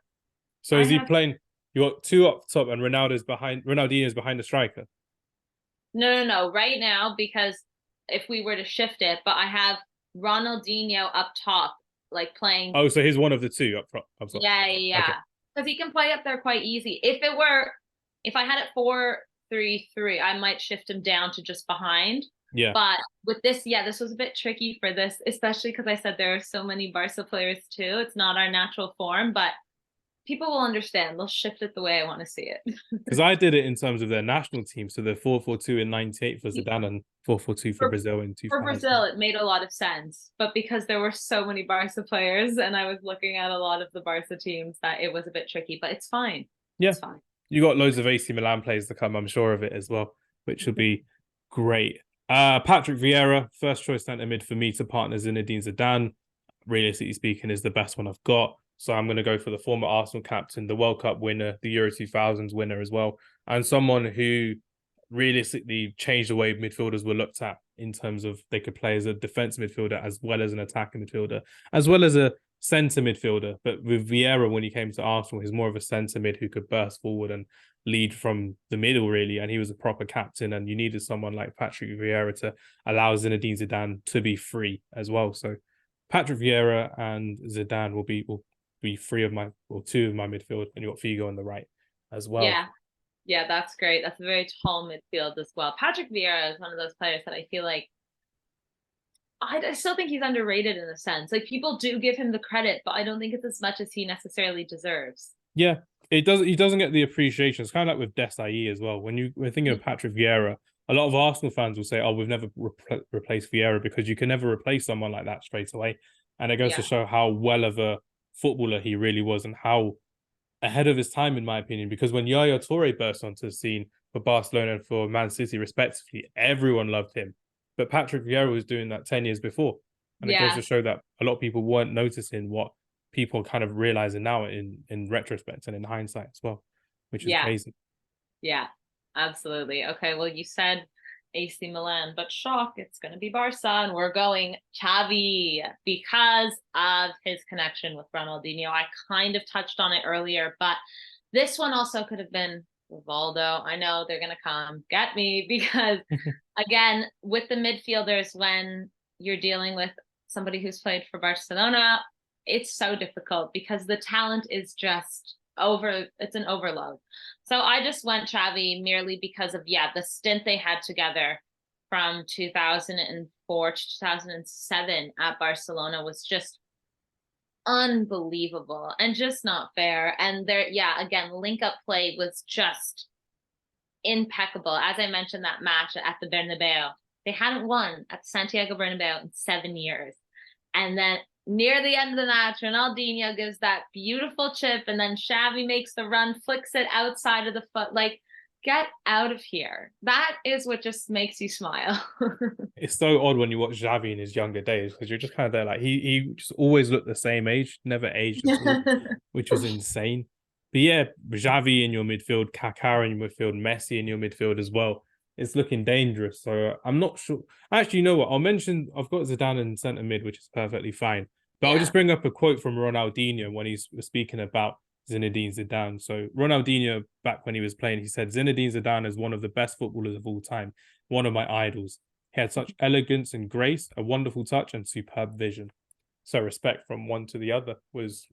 So is he playing? You got 2 up top, and Ronaldinho's behind the striker. No. Right now, because if we were to shift it, but I have Ronaldinho up top, like playing. Oh, so he's one of the 2 up front. Up top. Yeah. Because he can play up there quite easy. If I had it 4-3-3, I might shift him down to just behind. Yeah. But with this, this was a bit tricky for this, especially because I said there are so many Barca players too. It's not our natural form, but people will understand. They'll shift it the way I want to see it. Because I did it in terms of their national team. So the 4-4-2 in '98 for Zidane and 4-4-2 for Brazil in 2000. For Brazil, it made a lot of sense. But because there were so many Barca players and I was looking at a lot of the Barca teams, that it was a bit tricky, but it's fine. Yeah. It's fine. You got loads of AC Milan players to come, I'm sure of it as well, which will be great. Patrick Vieira, first choice centre mid for me to partner Zinedine Zidane, realistically speaking, is the best one I've got. So I'm going to go for the former Arsenal captain, the World Cup winner, the Euro 2000s winner as well, and someone who realistically changed the way midfielders were looked at in terms of they could play as a defense midfielder as well as an attacking midfielder, as well as a centre midfielder. But with Vieira, when he came to Arsenal, he's more of a centre mid who could burst forward and lead from the middle, really. And he was a proper captain, and you needed someone like Patrick Vieira to allow Zinedine Zidane to be free as well. So Patrick Vieira and Zidane will be 2 of my midfield, and you got Figo on the right as well. Yeah, that's great. That's a very tall midfield as well. Patrick Vieira is one of those players that I feel like I still think he's underrated in a sense. Like, people do give him the credit, but I don't think it's as much as he necessarily deserves. Yeah, he doesn't get the appreciation. It's kind of like with Desailly as well. When we're thinking of Patrick Vieira, a lot of Arsenal fans will say, "Oh, we've never replaced Vieira," because you can never replace someone like that straight away. And it goes to show how well of a footballer he really was and how ahead of his time, in my opinion. Because when Yaya Toure burst onto the scene for Barcelona and for Man City, respectively, everyone loved him. But Patrick Vieira was doing that 10 years before. And it goes to show that a lot of people weren't noticing what people are kind of realizing now in retrospect and in hindsight as well, which is crazy. Yeah, absolutely. Okay, well, you said AC Milan, but shock, it's going to be Barca, and we're going Xavi because of his connection with Ronaldinho. I kind of touched on it earlier, but this one also could have been Rivaldo. I know they're going to come get me because, again, with the midfielders, when you're dealing with somebody who's played for Barcelona, it's so difficult because the talent is just it's an overload. So I just went Xavi merely because of the stint they had together from 2004 to 2007 at Barcelona was just unbelievable and just not fair. And again, link up play was just impeccable. As I mentioned, that match at the Bernabeu, they hadn't won at Santiago Bernabeu in 7 years. And then near the end of the match, Ronaldinho gives that beautiful chip, and then Xavi makes the run, flicks it outside of the foot. Like, get out of here. That is what just makes you smile. It's so odd when you watch Xavi in his younger days, because you're just kind of there, like, he just always looked the same age, never aged at all, which was insane. But yeah, Xavi in your midfield, Kaká in your midfield, Messi in your midfield as well. It's looking dangerous. So I'm not sure. Actually, you know what? I've got Zidane in centre mid, which is perfectly fine. But I'll just bring up a quote from Ronaldinho when he's speaking about Zinedine Zidane. So Ronaldinho, back when he was playing, he said, "Zinedine Zidane is one of the best footballers of all time, one of my idols. He had such elegance and grace, a wonderful touch and superb vision." So respect from one to the other was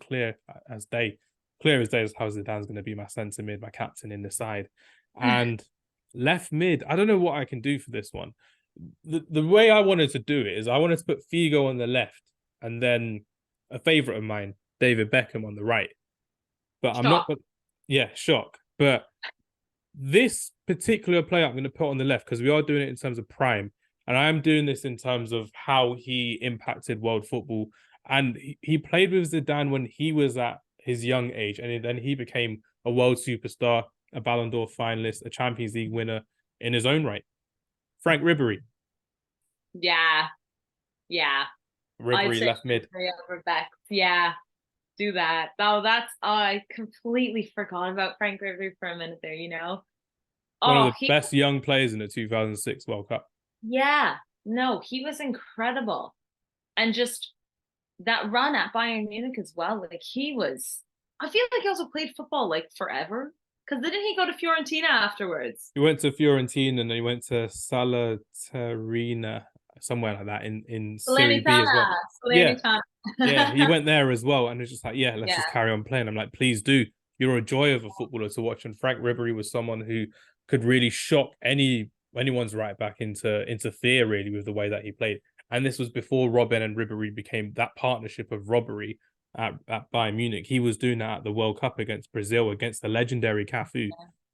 clear as day. Clear as day as how Zidane's going to be my centre mid, my captain in the side. And Left mid. I don't know what I can do for this one. The way I wanted to do it is I wanted to put Figo on the left and then a favorite of mine, David Beckham, on the right. But I'm not. Shock. Yeah, shock. But this particular player I'm going to put on the left because we are doing it in terms of prime, and I am doing this in terms of how he impacted world football. And he played with Zidane when he was at his young age, and then he became a world superstar, a Ballon d'Or finalist, a Champions League winner in his own right. Frank Ribery. Yeah. Yeah. I'd Ribery say left mid. over Beck. Yeah. Do that. Oh, I completely forgot about Frank Ribery for a minute there, you know? One of Oh, the best young players in the 2006 World Cup. yeah. No, he was incredible. And just that run at Bayern Munich as well. Like I feel like he also played football like forever. Because didn't he go to Fiorentina afterwards? He went to Fiorentina and then he went to Salernitana, somewhere like that in Serie B as well. Salernitana. Yeah, Salernitana. yeah, he went there as well, and it's just like, yeah, let's Yeah. just carry on playing. I'm like, please do. You're a joy of a footballer to watch, and Frank Ribery was someone who could really shock anyone's right back into fear, really, with the way that he played. And this was before Robben and Ribery became that partnership of robbery at Bayern Munich. He was doing that at the World Cup against Brazil, against the legendary Cafu,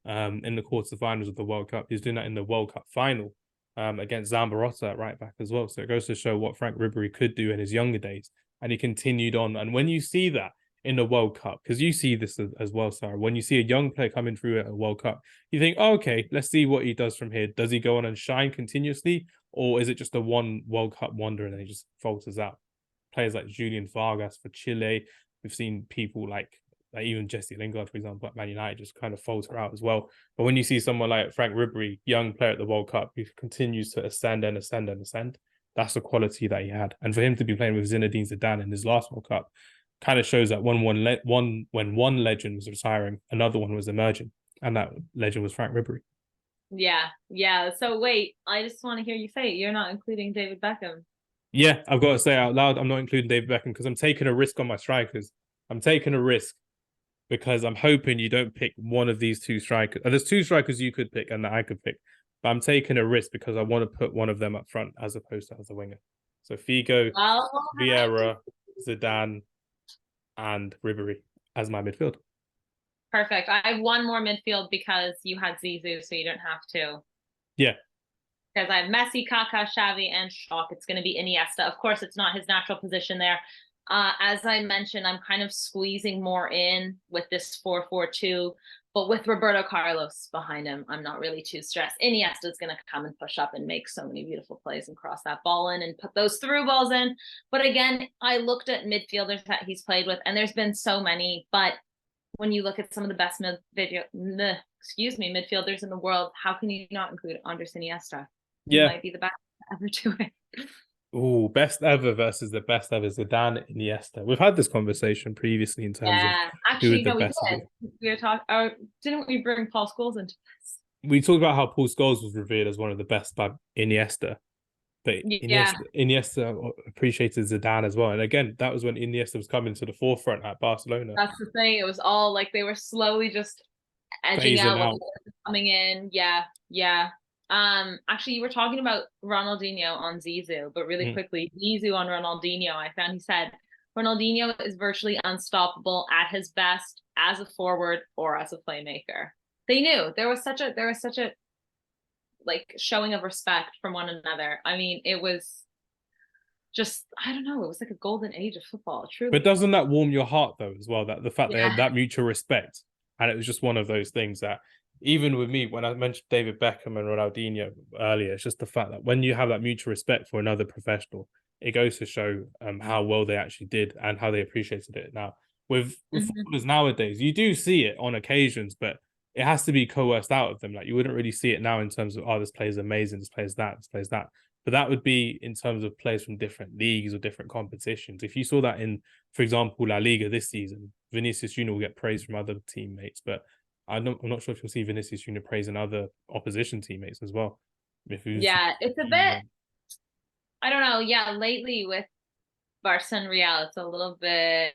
in the quarterfinals of the World Cup. He's doing that in the World Cup final against Zambarotta at right back as well. So it goes to show what Frank Ribery could do in his younger days. And he continued on. And when you see that in the World Cup, because you see this as well, Sarah, when you see a young player coming through at a World Cup, you think, oh, okay, let's see what he does from here. Does he go on and shine continuously? Or is it just a one World Cup wonder and then he just falters out? Players like Julian Vargas for Chile. We've seen people like even Jesse Lingard, for example, at Man United, just kind of falter out as well. But when you see someone like Frank Ribery, young player at the World Cup, who continues to ascend and ascend and ascend, that's the quality that he had. And for him to be playing with Zinedine Zidane in his last World Cup kind of shows that when one legend was retiring, another one was emerging, and that legend was Frank Ribery. Yeah. Yeah. So wait, I just want to hear you say it. You're not including David Beckham. Yeah, I've got to say out loud, I'm not including David Beckham because I'm taking a risk on my strikers. I'm taking a risk because I'm hoping you don't pick one of these two strikers. There's two strikers you could pick and that I could pick, but I'm taking a risk because I want to put one of them up front as opposed to as a winger. So Figo, Vieira, Zidane, and Ribery as my midfield. Perfect. I have one more midfield because you had Zizou, so you don't have to. Yeah. Because I have Messi, Kaká, Xavi, and Shock. It's going to be Iniesta. Of course, it's not his natural position there. As I mentioned, I'm kind of squeezing more in with this 4-4-2, but with Roberto Carlos behind him, I'm not really too stressed. Iniesta is going to come and push up and make so many beautiful plays and cross that ball in and put those through balls in. But again, I looked at midfielders that he's played with, and there's been so many. But when you look at some of the best midfielders in the world, how can you not include Andres Iniesta? He might be the best ever do it. Oh, best ever versus the best ever, Zidane, Iniesta. We've had this conversation previously in terms of actually, who no, the best we did. We were talking. Didn't we bring Paul Scholes into this? We talked about how Paul Scholes was revered as one of the best by Iniesta, but Iniesta appreciated Zidane as well. And again, that was when Iniesta was coming to the forefront at Barcelona. That's the thing. It was all like they were slowly just edging out. Coming in. Yeah, yeah. Actually, you were talking about Ronaldinho on Zizou, but really quickly, Zizou on Ronaldinho. I found he said Ronaldinho is virtually unstoppable at his best as a forward or as a playmaker. They knew there was such a like showing of respect from one another. I mean, it was just, I don't know, it was like a golden age of football, truly. But doesn't that warm your heart though as well? That the fact they had that mutual respect, and it was just one of those things that even with me, when I mentioned David Beckham and Ronaldinho earlier, it's just the fact that when you have that mutual respect for another professional, it goes to show how well they actually did and how they appreciated it. Now, with footballers nowadays, you do see it on occasions, but it has to be coerced out of them. Like you wouldn't really see it now in terms of, oh, this player's amazing, this player's that, this player's that. But that would be in terms of players from different leagues or different competitions. If you saw that in, for example, La Liga this season, Vinicius Junior will get praise from other teammates, but I'm not sure if you'll see Vinicius Junior praising other opposition teammates as well. It's a bit, I don't know. Yeah, lately with Barca and Real, it's a little bit,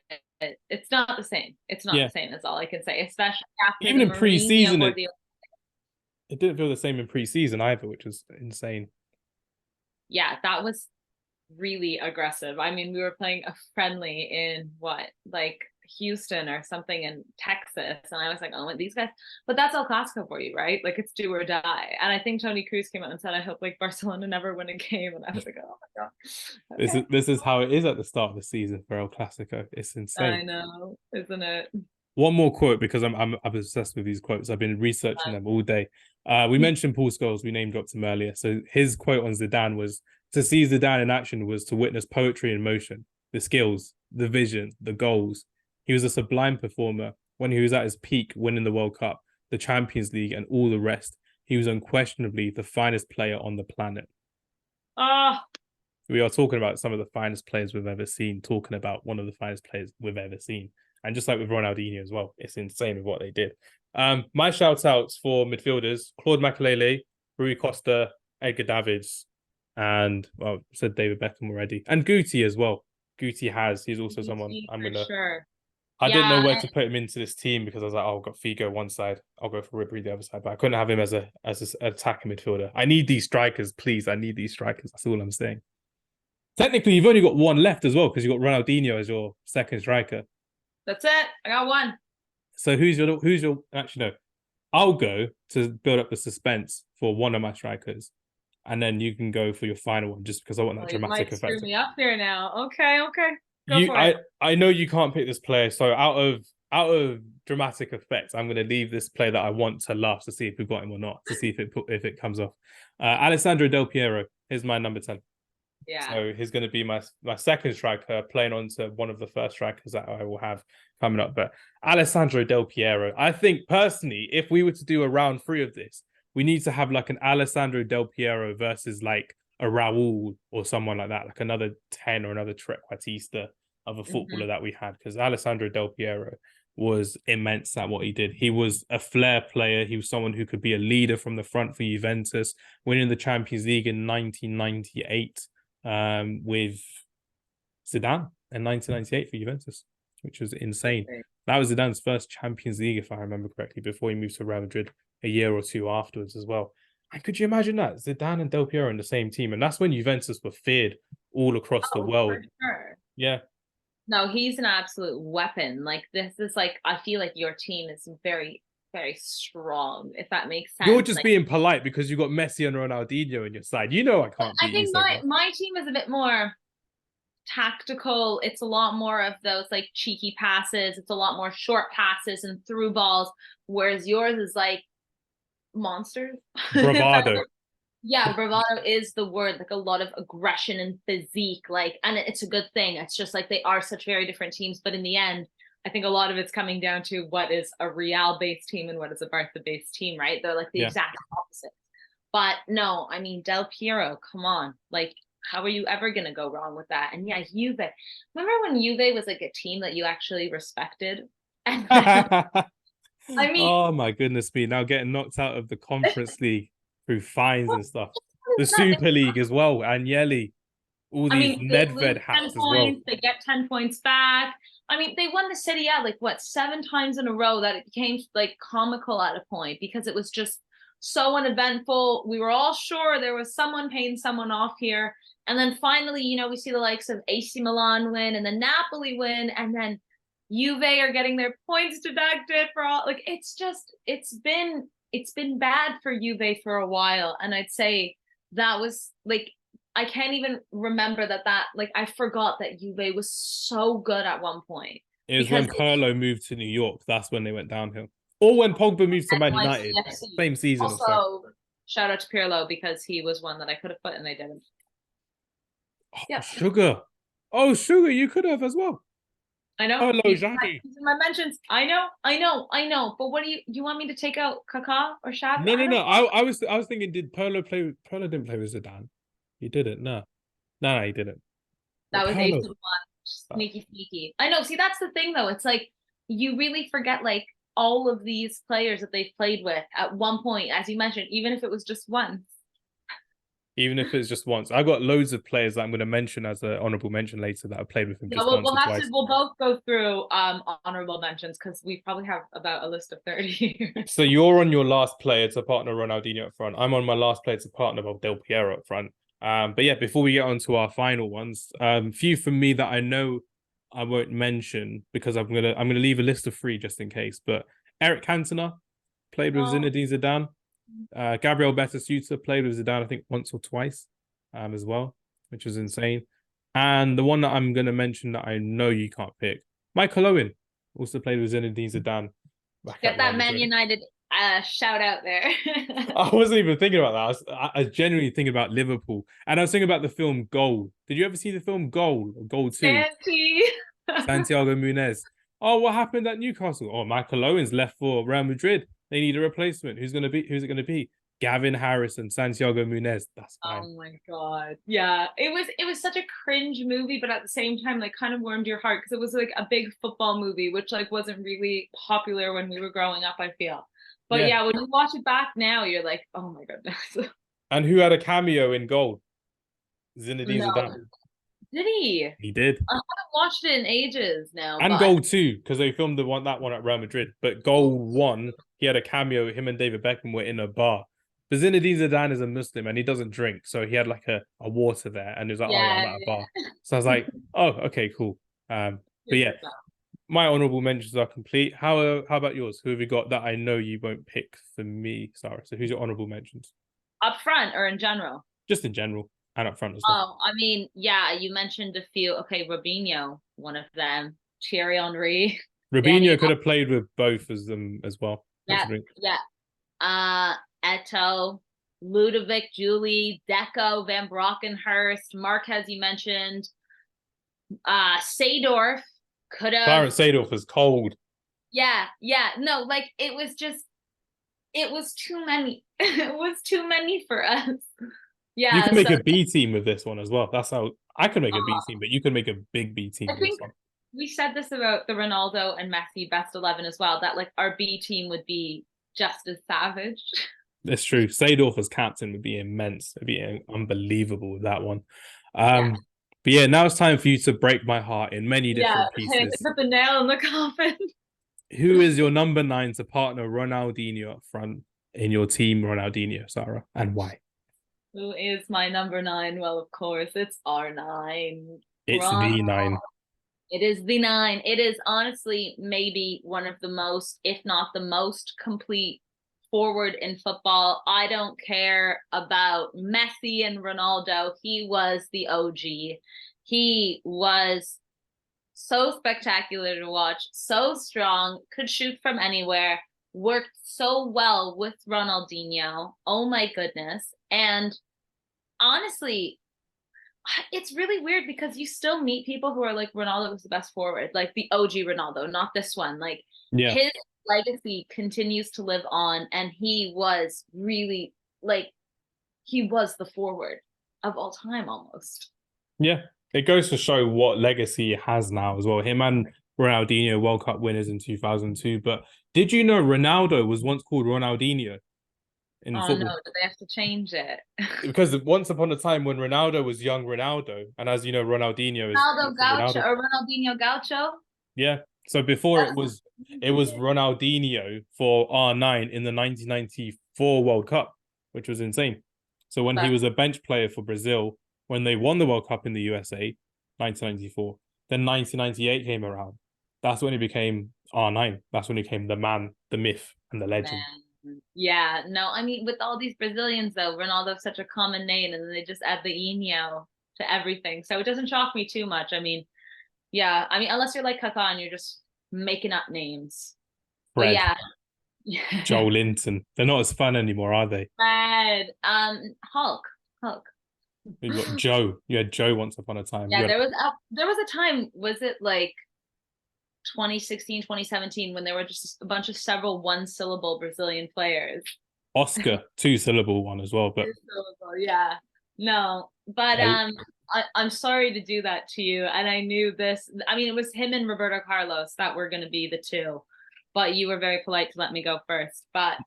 it's not the same. It's not the same. That's all I can say. Especially after even in pre-season, It didn't feel the same in pre-season either, which was insane. Yeah, that was really aggressive. I mean, we were playing a friendly in what, like Houston or something in Texas, and I was like, oh, these guys. But that's El Clasico for you, right? Like it's do or die. And I think Toni Kroos came out and said, I hope like Barcelona never win a game. And I was like, oh my god, okay. This is how it is at the start of the season for El Clasico. It's insane. I know, isn't it? One more quote because I'm obsessed with these quotes. I've been researching them all day. We mentioned Paul Scholes. We name dropped him earlier. So his quote on Zidane was, "To see Zidane in action was to witness poetry in motion. The skills, the vision, the goals. He was a sublime performer. When he was at his peak, winning the World Cup, the Champions League, and all the rest, he was unquestionably the finest player on the planet." Oh, We are talking about some of the finest players we've ever seen. Talking about one of the finest players we've ever seen. And just like with Ronaldinho as well, it's insane with what they did. My shout outs for midfielders: Claude Makelele, Rui Costa, Edgar Davids, and well, I said David Beckham already, and Guti as well. He's also someone I'm gonna. sure. I didn't know Yeah, where to put him into this team because I was like, oh, I've got Figo one side, I'll go for Ribery the other side, but I couldn't have him as an attacking midfielder. I need these strikers, please. I need these strikers. That's all I'm saying. Technically, you've only got one left as well because you've got Ronaldinho as your second striker. that's it. I got one. So who's your actually no? I'll go to build up the suspense for one of my strikers, and then you can go for your final one just because I want that You dramatic might screw effect. me up here now. Okay, okay. Go for it. I know you can't pick this player, so out of dramatic effect, I'm going to leave this player that I want to last to see if we've got him or not, to see if it comes off. Alessandro Del Piero is my number 10. Yeah. So he's going to be my second striker, playing on to one of the first strikers that I will have coming up. But Alessandro Del Piero, I think personally, if we were to do a round 3 of this, we need to have like an Alessandro Del Piero versus like a Raul or someone like that, like another 10 or another Trequartista of a footballer that we had, because Alessandro Del Piero was immense at what he did. He was a flair player. He was someone who could be a leader from the front for Juventus, winning the Champions League in 1998 with Zidane in 1998 for Juventus, which was insane. That was Zidane's first Champions League, if I remember correctly, before he moved to Real Madrid a year or two afterwards as well. And could you imagine that? Zidane and Del Piero in the same team. And that's when Juventus were feared all across the world. For sure. Yeah. No, he's an absolute weapon. Like this is like, I feel like your team is very, very strong, if that makes sense. You're just being polite because you got Messi and Ronaldinho on your side. You know I can't beat you. I think my team is a bit more tactical. It's a lot more of those like cheeky passes. It's a lot more short passes and through balls, whereas yours is like monsters. Bravado. Yeah, bravado is the word, like a lot of aggression and physique, like, and it's a good thing. It's just like they are such very different teams, but in the end, I think a lot of it's coming down to what is a Real-based team and what is a Barca-based team, right? They're like the exact opposite. But no, I mean, Del Piero, come on. Like, how are you ever going to go wrong with that? And yeah, Juve. Remember when Juve was like a team that you actually respected? And I mean, oh my goodness me, now getting knocked out of the Conference League through fines and stuff. The Super League as well, Agnelli, all these Nedved hats as well. They get 10 points back. I mean, they won the Serie A like what, 7 times in a row, that it became like comical at a point because it was just so uneventful. We were all sure there was someone paying someone off here. And then finally, you know, we see the likes of AC Milan win and then Napoli win, and then Juve are getting their points deducted for all, like, it's just, it's been bad for Juve for a while. And I'd say that was like, I can't even remember that like, I forgot that Juve was so good at one point. It was when Pirlo moved to New York. That's when they went downhill. Or when Pogba moved to Man United. Same season. Also, shout out to Pirlo because he was one that I could have put and they didn't. Oh, yeah. Sugar. Oh, Sugar, you could have as well. I know. Hello, Jackie. My mentions. I know. But what do you want me to take out Kaká or Xavi? No. I was thinking, did Pirlo play? Pirlo didn't play with Zidane. He didn't. No, he didn't. That was AC Milan. Sneaky. I know. See, that's the thing, though. It's like you really forget like all of these players that they've played with at one point, as you mentioned, even if it was just once. even if it's just once. I got loads of players that I'm going to mention as an honorable mention later that I played with him Yeah, just once we'll or have to twice. we'll both go through honorable mentions because we probably have about a list of 30. So you're on your last player to partner Ronaldinho up front. I'm on my last player to partner Del Piero up front. But yeah, before we get on to our final ones, few from me that I know I won't mention because I'm gonna leave a list of three just in case. But Eric Cantona played with Oh, Zinedine Zidane. Gabriel Batistuta played with Zidane, I think, once or twice, as well, which was insane. And the one that I'm gonna mention that I know you can't pick, Michael Owen, also played with Zinedine Zidane back at get Real that Man Madrid. United shout out there. I wasn't even thinking about that. I was genuinely thinking about Liverpool, and I was thinking about the film Goal. Did you ever see the film Goal? Goal Two, Santi. Santiago Munez. Oh, what happened at Newcastle? Oh, Michael Owen's left for Real Madrid. They need a replacement. Who's gonna be? Who's it gonna be? Gavin Harrison, Santiago Munez. That's fine. Oh my God. Yeah. It was such a cringe movie, but at the same time, like kind of warmed your heart because it was like a big football movie, which like wasn't really popular when we were growing up, I feel. But Yeah. yeah, when you watch it back now, you're like, oh my goodness. And who had a cameo in Goal? Zinedine No. Zidane. Did he? He did. I haven't watched it in ages now, And but Goal Two, because they filmed that one at Real Madrid. But Goal One, he had a cameo. Him and David Beckham were in a bar. But Zinedine Zidane is a Muslim and he doesn't drink, so he had like a water there, and he was like, "Oh yeah, I'm yeah, at a bar." So I was like, "Oh, okay, cool." But good yeah, for them. my honorable mentions are complete. How about yours? Who have you got that I know you won't pick for me, Sarah? So who's your honorable mentions? Up front or in general? Just in general and up front as well. Oh, I mean, yeah, you mentioned a few. Okay, Robinho, one of them. Thierry Henry, Danny. Robinho could have played with both of them as well, Yeah, considering. yeah. Eto, Ludovic, Julie, Deco, Van Brockenhurst, Marquez, you mentioned. Seedorf could have. Clarence Seedorf was cold. Yeah, yeah. No, like it was too many. It was too many for us. You Yeah, can make so a B team with this one as well. That's how I could make a B uh, team, but you can make a big B team I with this think one. we said this about the Ronaldo and Messi best 11 as well, that like our B team would be just as savage. It's true. Seedorf as captain would be immense. It'd be unbelievable with that one. Yeah. But yeah, now it's time for you to break my heart in many Yeah, different pieces. put the nail in the coffin. Who is your number 9 to partner Ronaldinho up front in your team, Ronaldinho, Sarah, and why? Who is my number 9? Well, of course, it's R9. It's Ron. the 9. It is the 9. It is honestly maybe one of the most, if not the most complete forward in football. I don't care about Messi and Ronaldo. He was the OG. He was so spectacular to watch, so strong, could shoot from anywhere, worked so well with Ronaldinho. Oh my goodness. And honestly, it's really weird because you still meet people who are like, Ronaldo was the best forward, like the OG Ronaldo, not this one. Like Yeah. his legacy continues to live on, and he was really like he was the forward of all time almost. Yeah. It goes to show what legacy he has now as well. Him and Ronaldinho World Cup winners in 2002. But did you know Ronaldo was once called Ronaldinho in Oh no, football? do they have to change it? Because once upon a time when Ronaldo was young Ronaldo, and as you know, Ronaldinho is Ronaldo Gaucho Ronaldo. or Ronaldinho Gaucho? Yeah. So before That's it was Ronaldinho for R9 in the 1994 World Cup, which was insane. So when he was a bench player for Brazil, when they won the World Cup in the USA, 1994, then 1998 came around. That's when he became R9. That's when he became the man, the myth, and the legend. man. Yeah, no, I mean with all these Brazilians though, Ronaldo's such a common name, and then they just add the Inho to everything. So it doesn't shock me too much. I mean, yeah, I mean unless you're like Kaká and you're just making up names. But Fred, yeah. Joe Linton. They're not as fun anymore, are they? Fred, Hulk. Hulk. You've got Joe. You had Joe once upon a time. Yeah, You had there was a time, was it like 2016, 2017, when there were just a bunch of several one syllable Brazilian players. Oscar, 2-syllable one as well. But Yeah. No. But I'm sorry to do that to you. And I knew this. I mean, it was him and Roberto Carlos that were gonna be the two. but you were very polite to let me go first. But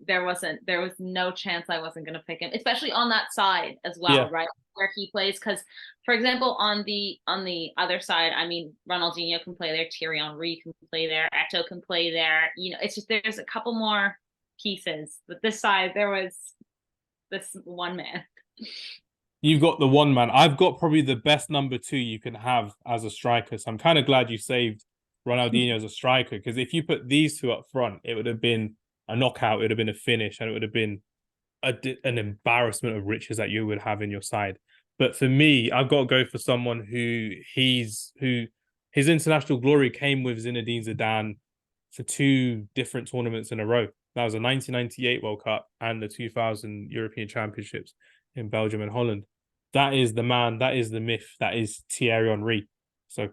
there was no chance I wasn't going to pick him, especially on that side as well, Yeah. right? Where he plays. Because, for example, on the other side, I mean, Ronaldinho can play there, Thierry Henry can play there, Eto'o can play there. You know, it's just there's a couple more pieces. But this side, there was this one man. You've got the one man. I've got probably the best number 2 you can have as a striker. So I'm kind of glad you saved Ronaldinho as a striker, because if you put these two up front, it would have been a knockout, it would have been a finish, and it would have been an embarrassment of riches that you would have in your side. But for me, I've got to go for someone who his international glory came with Zinedine Zidane for 2 different tournaments in a row. That was a 1998 World Cup and the 2000 European Championships in Belgium and Holland. That is the man, that is the myth, that is Thierry Henry. So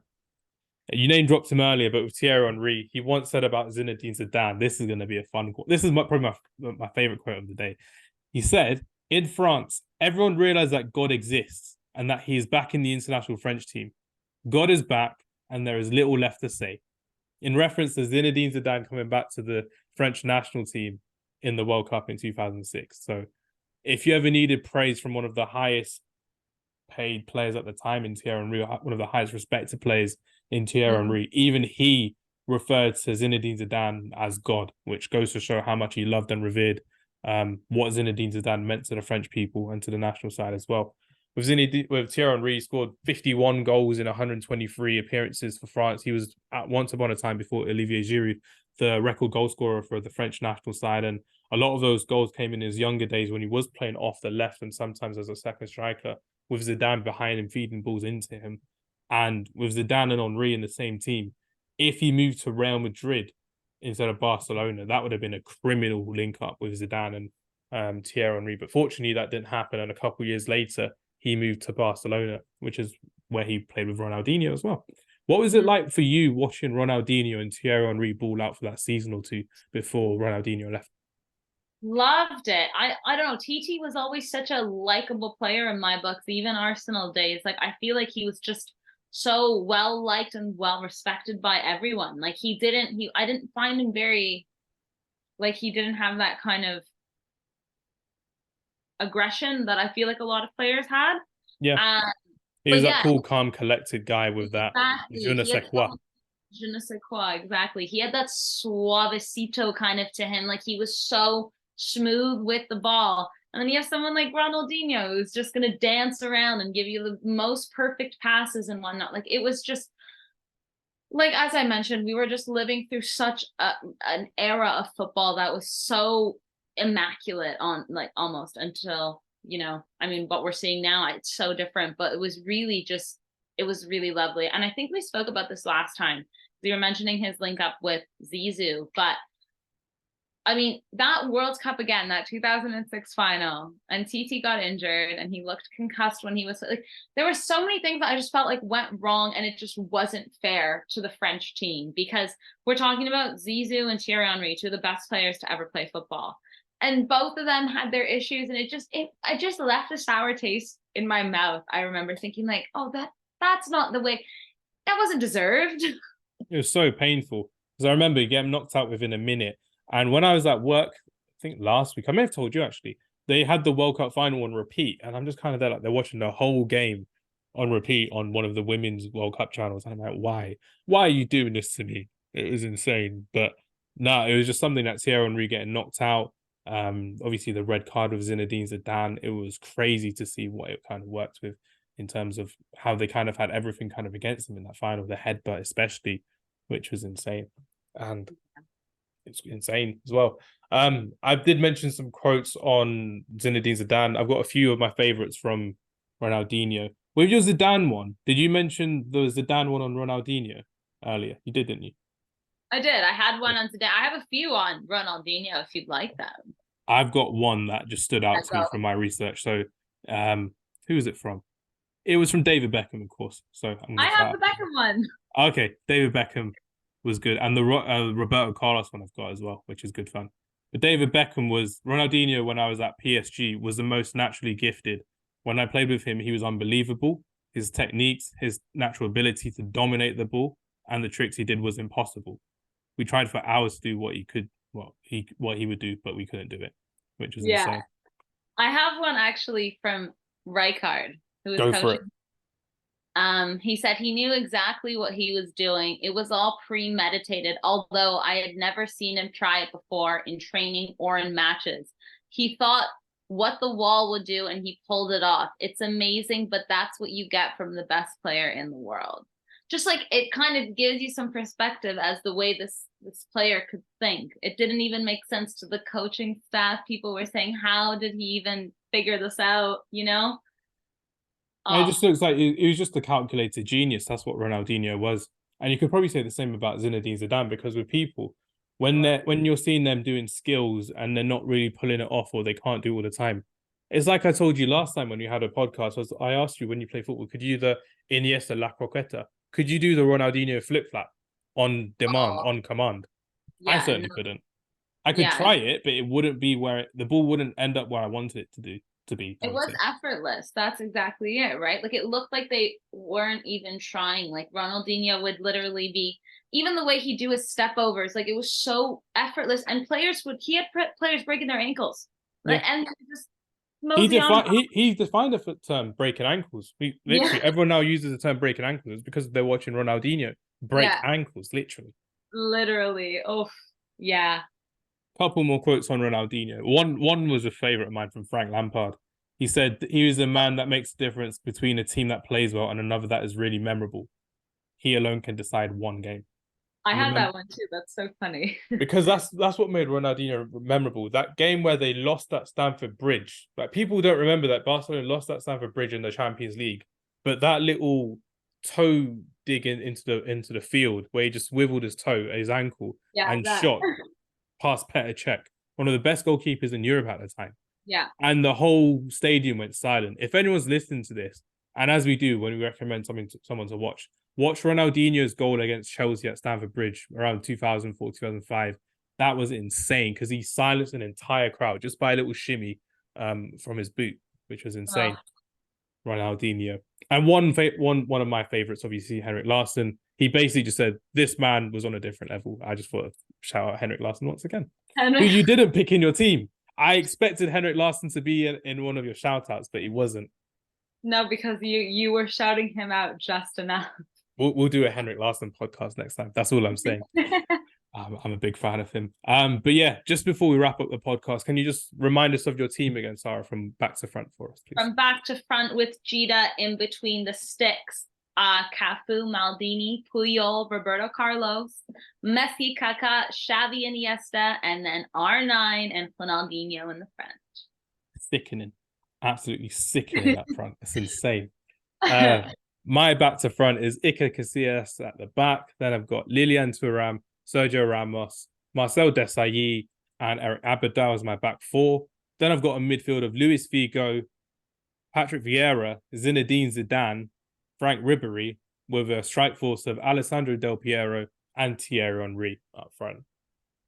you name dropped him earlier, but with Thierry Henry, he once said about Zinedine Zidane, this is going to be a fun quote. This is probably my favorite quote of the day. He said, in France, everyone realized that God exists and that he is back in the international French team. God is back and there is little left to say. In reference to Zinedine Zidane coming back to the French national team in the World Cup in 2006. So if you ever needed praise from one of the highest paid players at the time in Thierry Henry, one of the highest respected players in Thierry Henry, even he referred to Zinedine Zidane as God, which goes to show how much he loved and revered what Zinedine Zidane meant to the French people and to the national side as well. With Thierry Henry, he scored 51 goals in 123 appearances for France. He was at once upon a time, before Olivier Giroud, the record goal scorer for the French national side. And a lot of those goals came in his younger days when he was playing off the left and sometimes as a second striker, with Zidane behind him, feeding balls into him. And with Zidane and Henry in the same team, if he moved to Real Madrid instead of Barcelona, that would have been a criminal link-up with Zidane and Thierry Henry. But fortunately, that didn't happen. And a couple of years later, he moved to Barcelona, which is where he played with Ronaldinho as well. What was it like for you watching Ronaldinho and Thierry Henry ball out for that season or two before Ronaldinho left? Loved it. I don't know. TT was always such a likable player in my books, even Arsenal days. Like, I feel like he was just so well liked and well respected by everyone. Like, I didn't find him very, like, he didn't have that kind of aggression that I feel like a lot of players had. Yeah. He was that cool, calm, collected guy with that je ne sais quoi. Je ne sais quoi, exactly. He had that suavecito kind of to him. Like, he was so smooth with the ball. And then you have someone like Ronaldinho who's just going to dance around and give you the most perfect passes and whatnot. Like, it was just, like, as I mentioned, we were just living through such an era of football that was so immaculate, on, like, almost until, you know, I mean, what we're seeing now, it's so different, but it was really lovely. And I think we spoke about this last time. We were mentioning his link up with Zizou, but I mean, that World Cup again, that 2006 final, and TT got injured and he looked concussed when he was, like, there were so many things that I just felt like went wrong, and it just wasn't fair to the French team, because we're talking about Zizou and Thierry Henry, two of the best players to ever play football. And both of them had their issues, and I just left a sour taste in my mouth. I remember thinking, like, oh, that's not the way, that wasn't deserved. It was so painful, because I remember getting knocked out within a minute. And when I was at work, I think last week, I may have told you actually, they had the World Cup final on repeat. And I'm just kind of there, like, they're watching the whole game on repeat on one of the women's World Cup channels. And I'm like, why? Why are you doing this to me? It was insane. But no, it was just something that Thierry Henry getting knocked out. Obviously the red card with Zinedine Zidane, it was crazy to see what it kind of worked with in terms of how they kind of had everything kind of against them in that final, the headbutt especially, which was insane. And it's insane as well. I did mention some quotes on Zinedine Zidane. I've got a few of my favorites from Ronaldinho. With your Zidane one, did you mention the Zidane one on Ronaldinho earlier? You did, didn't you? I did. I had one on Zidane. I have a few on Ronaldinho if you'd like them. I've got one that just stood out to me from my research. So, who is it from? It was from David Beckham, of course. So I have the Beckham one. Okay, David Beckham was good, and the Roberto Carlos one I've got as well, which is good fun. But David Beckham was Ronaldinho when I was at PSG was the most naturally gifted. When I played with him, he was unbelievable. His techniques, his natural ability to dominate the ball, and the tricks he did was impossible. We tried for hours to do what he would do, but we couldn't do it, which was Yeah. insane. I have one actually from Rijkaard, who was Go coaching. for it. He said he knew exactly what he was doing. It was all premeditated, although I had never seen him try it before in training or in matches. He thought what the wall would do and he pulled it off. It's amazing, but that's what you get from the best player in the world. Just like it kind of gives you some perspective as the way this player could think. It didn't even make sense to the coaching staff. People were saying, how did he even figure this out, you know? It just looks like he was just a calculated genius. That's what Ronaldinho was. And you could probably say the same about Zinedine Zidane, because with people, when you're seeing them doing skills and they're not really pulling it off, or they can't do it all the time. It's like I told you last time when we had a podcast, I asked you, when you play football, could you do the Iniesta La Croqueta? Could you do the Ronaldinho flip flap on demand, on command? I certainly couldn't. I could try it, but it wouldn't be where the ball wouldn't end up where I wanted it to be. It was effortless. That's exactly it, right? Like it looked like they weren't even trying. Like Ronaldinho would literally be, even the way he'd do his step overs, like it was so effortless. And he had players breaking their ankles. Like, and just he defined the term breaking ankles. Everyone now uses the term breaking ankles because they're watching Ronaldinho break ankles, literally. Oh, yeah. Couple more quotes on Ronaldinho. One was a favorite of mine from Frank Lampard. He said he was a man that makes the difference between a team that plays well and another that is really memorable. He alone can decide one game. I had that one too. That's so funny. Because that's what made Ronaldinho memorable. That game where they lost at Stamford Bridge. Like, people don't remember that Barcelona lost at Stamford Bridge in the Champions League. But that little toe dig into the field where he just swiveled his toe, his ankle, and shot past Petr Cech, one of the best goalkeepers in Europe at the time. Yeah. And the whole stadium went silent. If anyone's listening to this, and as we do when we recommend someone to watch Ronaldinho's goal against Chelsea at Stamford Bridge around 2004, 2005. That was insane because he silenced an entire crowd just by a little shimmy from his boot, which was insane. Ronaldinho. And one of my favorites, obviously, Henrik Larsson. He basically just said, this man was on a different level. I just thought, shout out Henrik Larsson once again. Who you didn't pick in your team. I expected Henrik Larsson to be in one of your shout-outs, but he wasn't. No, because you were shouting him out just enough. We'll do a Henrik Larsson podcast next time. That's all I'm saying. I'm a big fan of him. But yeah, just before we wrap up the podcast, can you just remind us of your team again, Sara, from back to front for us, please? From back to front with Gita in between the sticks. Cafu, Maldini, Puyol, Roberto Carlos, Messi, Kaká, Xavi, Iniesta, and then R9 and Ronaldinho in the front. Sickening. Absolutely sickening that front. It's insane. My back to front is Iker Casillas at the back. Then I've got Lilian Thuram, Sergio Ramos, Marcel Desailly, and Eric Abidal as my back four. Then I've got a midfield of Luis Figo, Patrick Vieira, Zinedine Zidane, Frank Ribery, with a strike force of Alessandro Del Piero and Thierry Henry up front.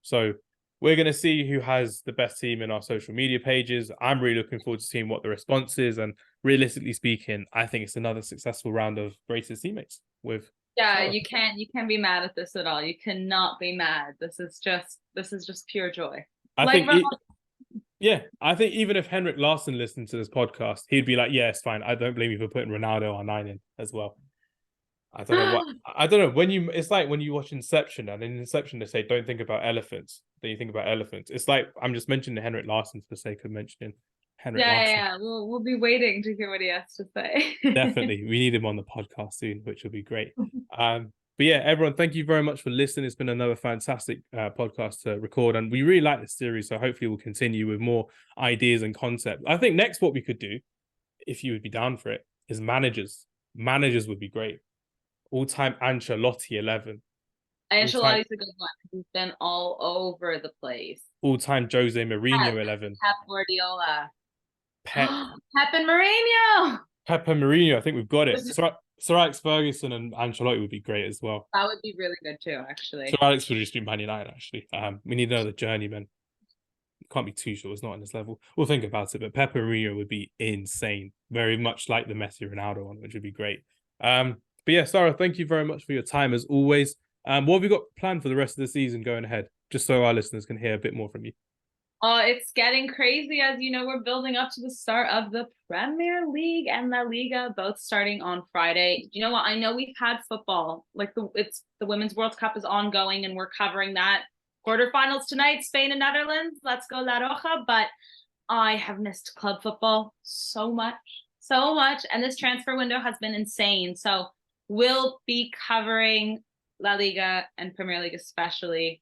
So we're going to see who has the best team in our social media pages. I'm really looking forward to seeing what the response is. And realistically speaking, I think it's another successful round of Greatest Teammates with. Yeah, you can't be mad at this at all. You cannot be mad. This is just pure joy. I think even if Henrik Larsson listened to this podcast, he'd be like, yeah, it's fine. I don't blame you for putting Ronaldo on 9 in as well. I don't know. It's like when you watch Inception, and in Inception they say, don't think about elephants. Then you think about elephants. It's like I'm just mentioning Henrik Larsson for the sake of mentioning Henrik Larsson. Yeah. We'll be waiting to hear what he has to say. Definitely. We need him on the podcast soon, which will be great. But yeah, everyone, thank you very much for listening. It's been another fantastic podcast to record, and we really like this series, so hopefully we'll continue with more ideas and concepts. I think next what we could do, if you would be down for it, is managers. Managers would be great. All-time Ancelotti 11. Ancelotti's a good one. He's been all over the place. All-time Jose Mourinho 11. Pep Guardiola. Pep and Mourinho. Pep and Mourinho, I think we've got it. Sir Alex Ferguson and Ancelotti would be great as well. That would be really good too, actually. Sir Alex would just do Man United, actually. We need another journeyman. Can't be too sure. It's not on this level. We'll think about it. But Pep and Mourinho would be insane. Very much like the Messi Ronaldo one, which would be great. But yeah, Sara, thank you very much for your time as always. What have you got planned for the rest of the season going ahead? Just so our listeners can hear a bit more from you. It's getting crazy. As you know, we're building up to the start of the Premier League and La Liga, both starting on Friday. You know what? I know we've had football, like the Women's World Cup is ongoing, and we're covering that. Quarterfinals tonight, Spain and Netherlands. Let's go La Roja. But I have missed club football so much, so much, and this transfer window has been insane. So we'll be covering La Liga and Premier League especially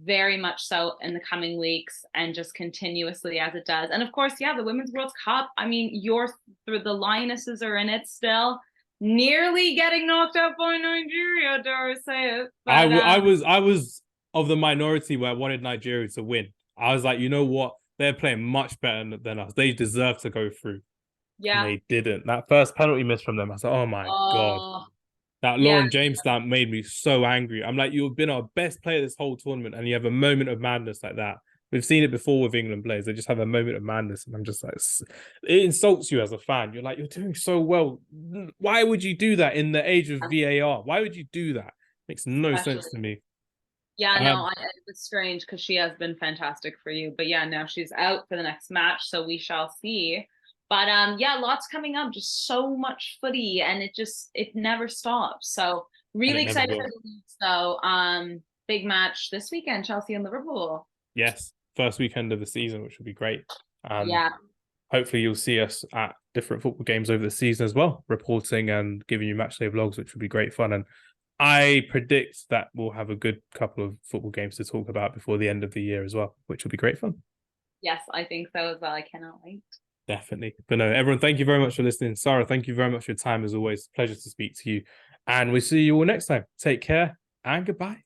very much so in the coming weeks, and just continuously as it does. And of course, yeah, the Women's World Cup. I mean, the Lionesses are in it still, nearly getting knocked out by Nigeria, dare I say it. But, I was of the minority where I wanted Nigeria to win. I was like, you know what? They're playing much better than us. They deserve to go through. yeah, And they didn't. That first penalty miss from them, I was like, oh my God. That yeah. Lauren James stamp made me so angry. I'm like, you've been our best player this whole tournament, and you have a moment of madness like that. We've seen it before with England players. They just have a moment of madness, and I'm just like, it insults you as a fan. You're like, you're doing so well. Why would you do that in the age of VAR? Why would you do that? Makes no sense to me. Yeah, no, it's strange because she has been fantastic for you. But yeah, now she's out for the next match, so we shall see. But yeah, lots coming up, just so much footy, and it never stops. So really excited for the leagues though. Big match this weekend, Chelsea and Liverpool. Yes, first weekend of the season, which will be great. Yeah. Hopefully you'll see us at different football games over the season as well, reporting and giving you matchday vlogs, which will be great fun. And I predict that we'll have a good couple of football games to talk about before the end of the year as well, which will be great fun. Yes, I think so as well. I cannot wait. Definitely. But no, everyone, thank you very much for listening. Sarah, thank you very much for your time as always. Pleasure to speak to you. And we'll see you all next time. Take care and goodbye.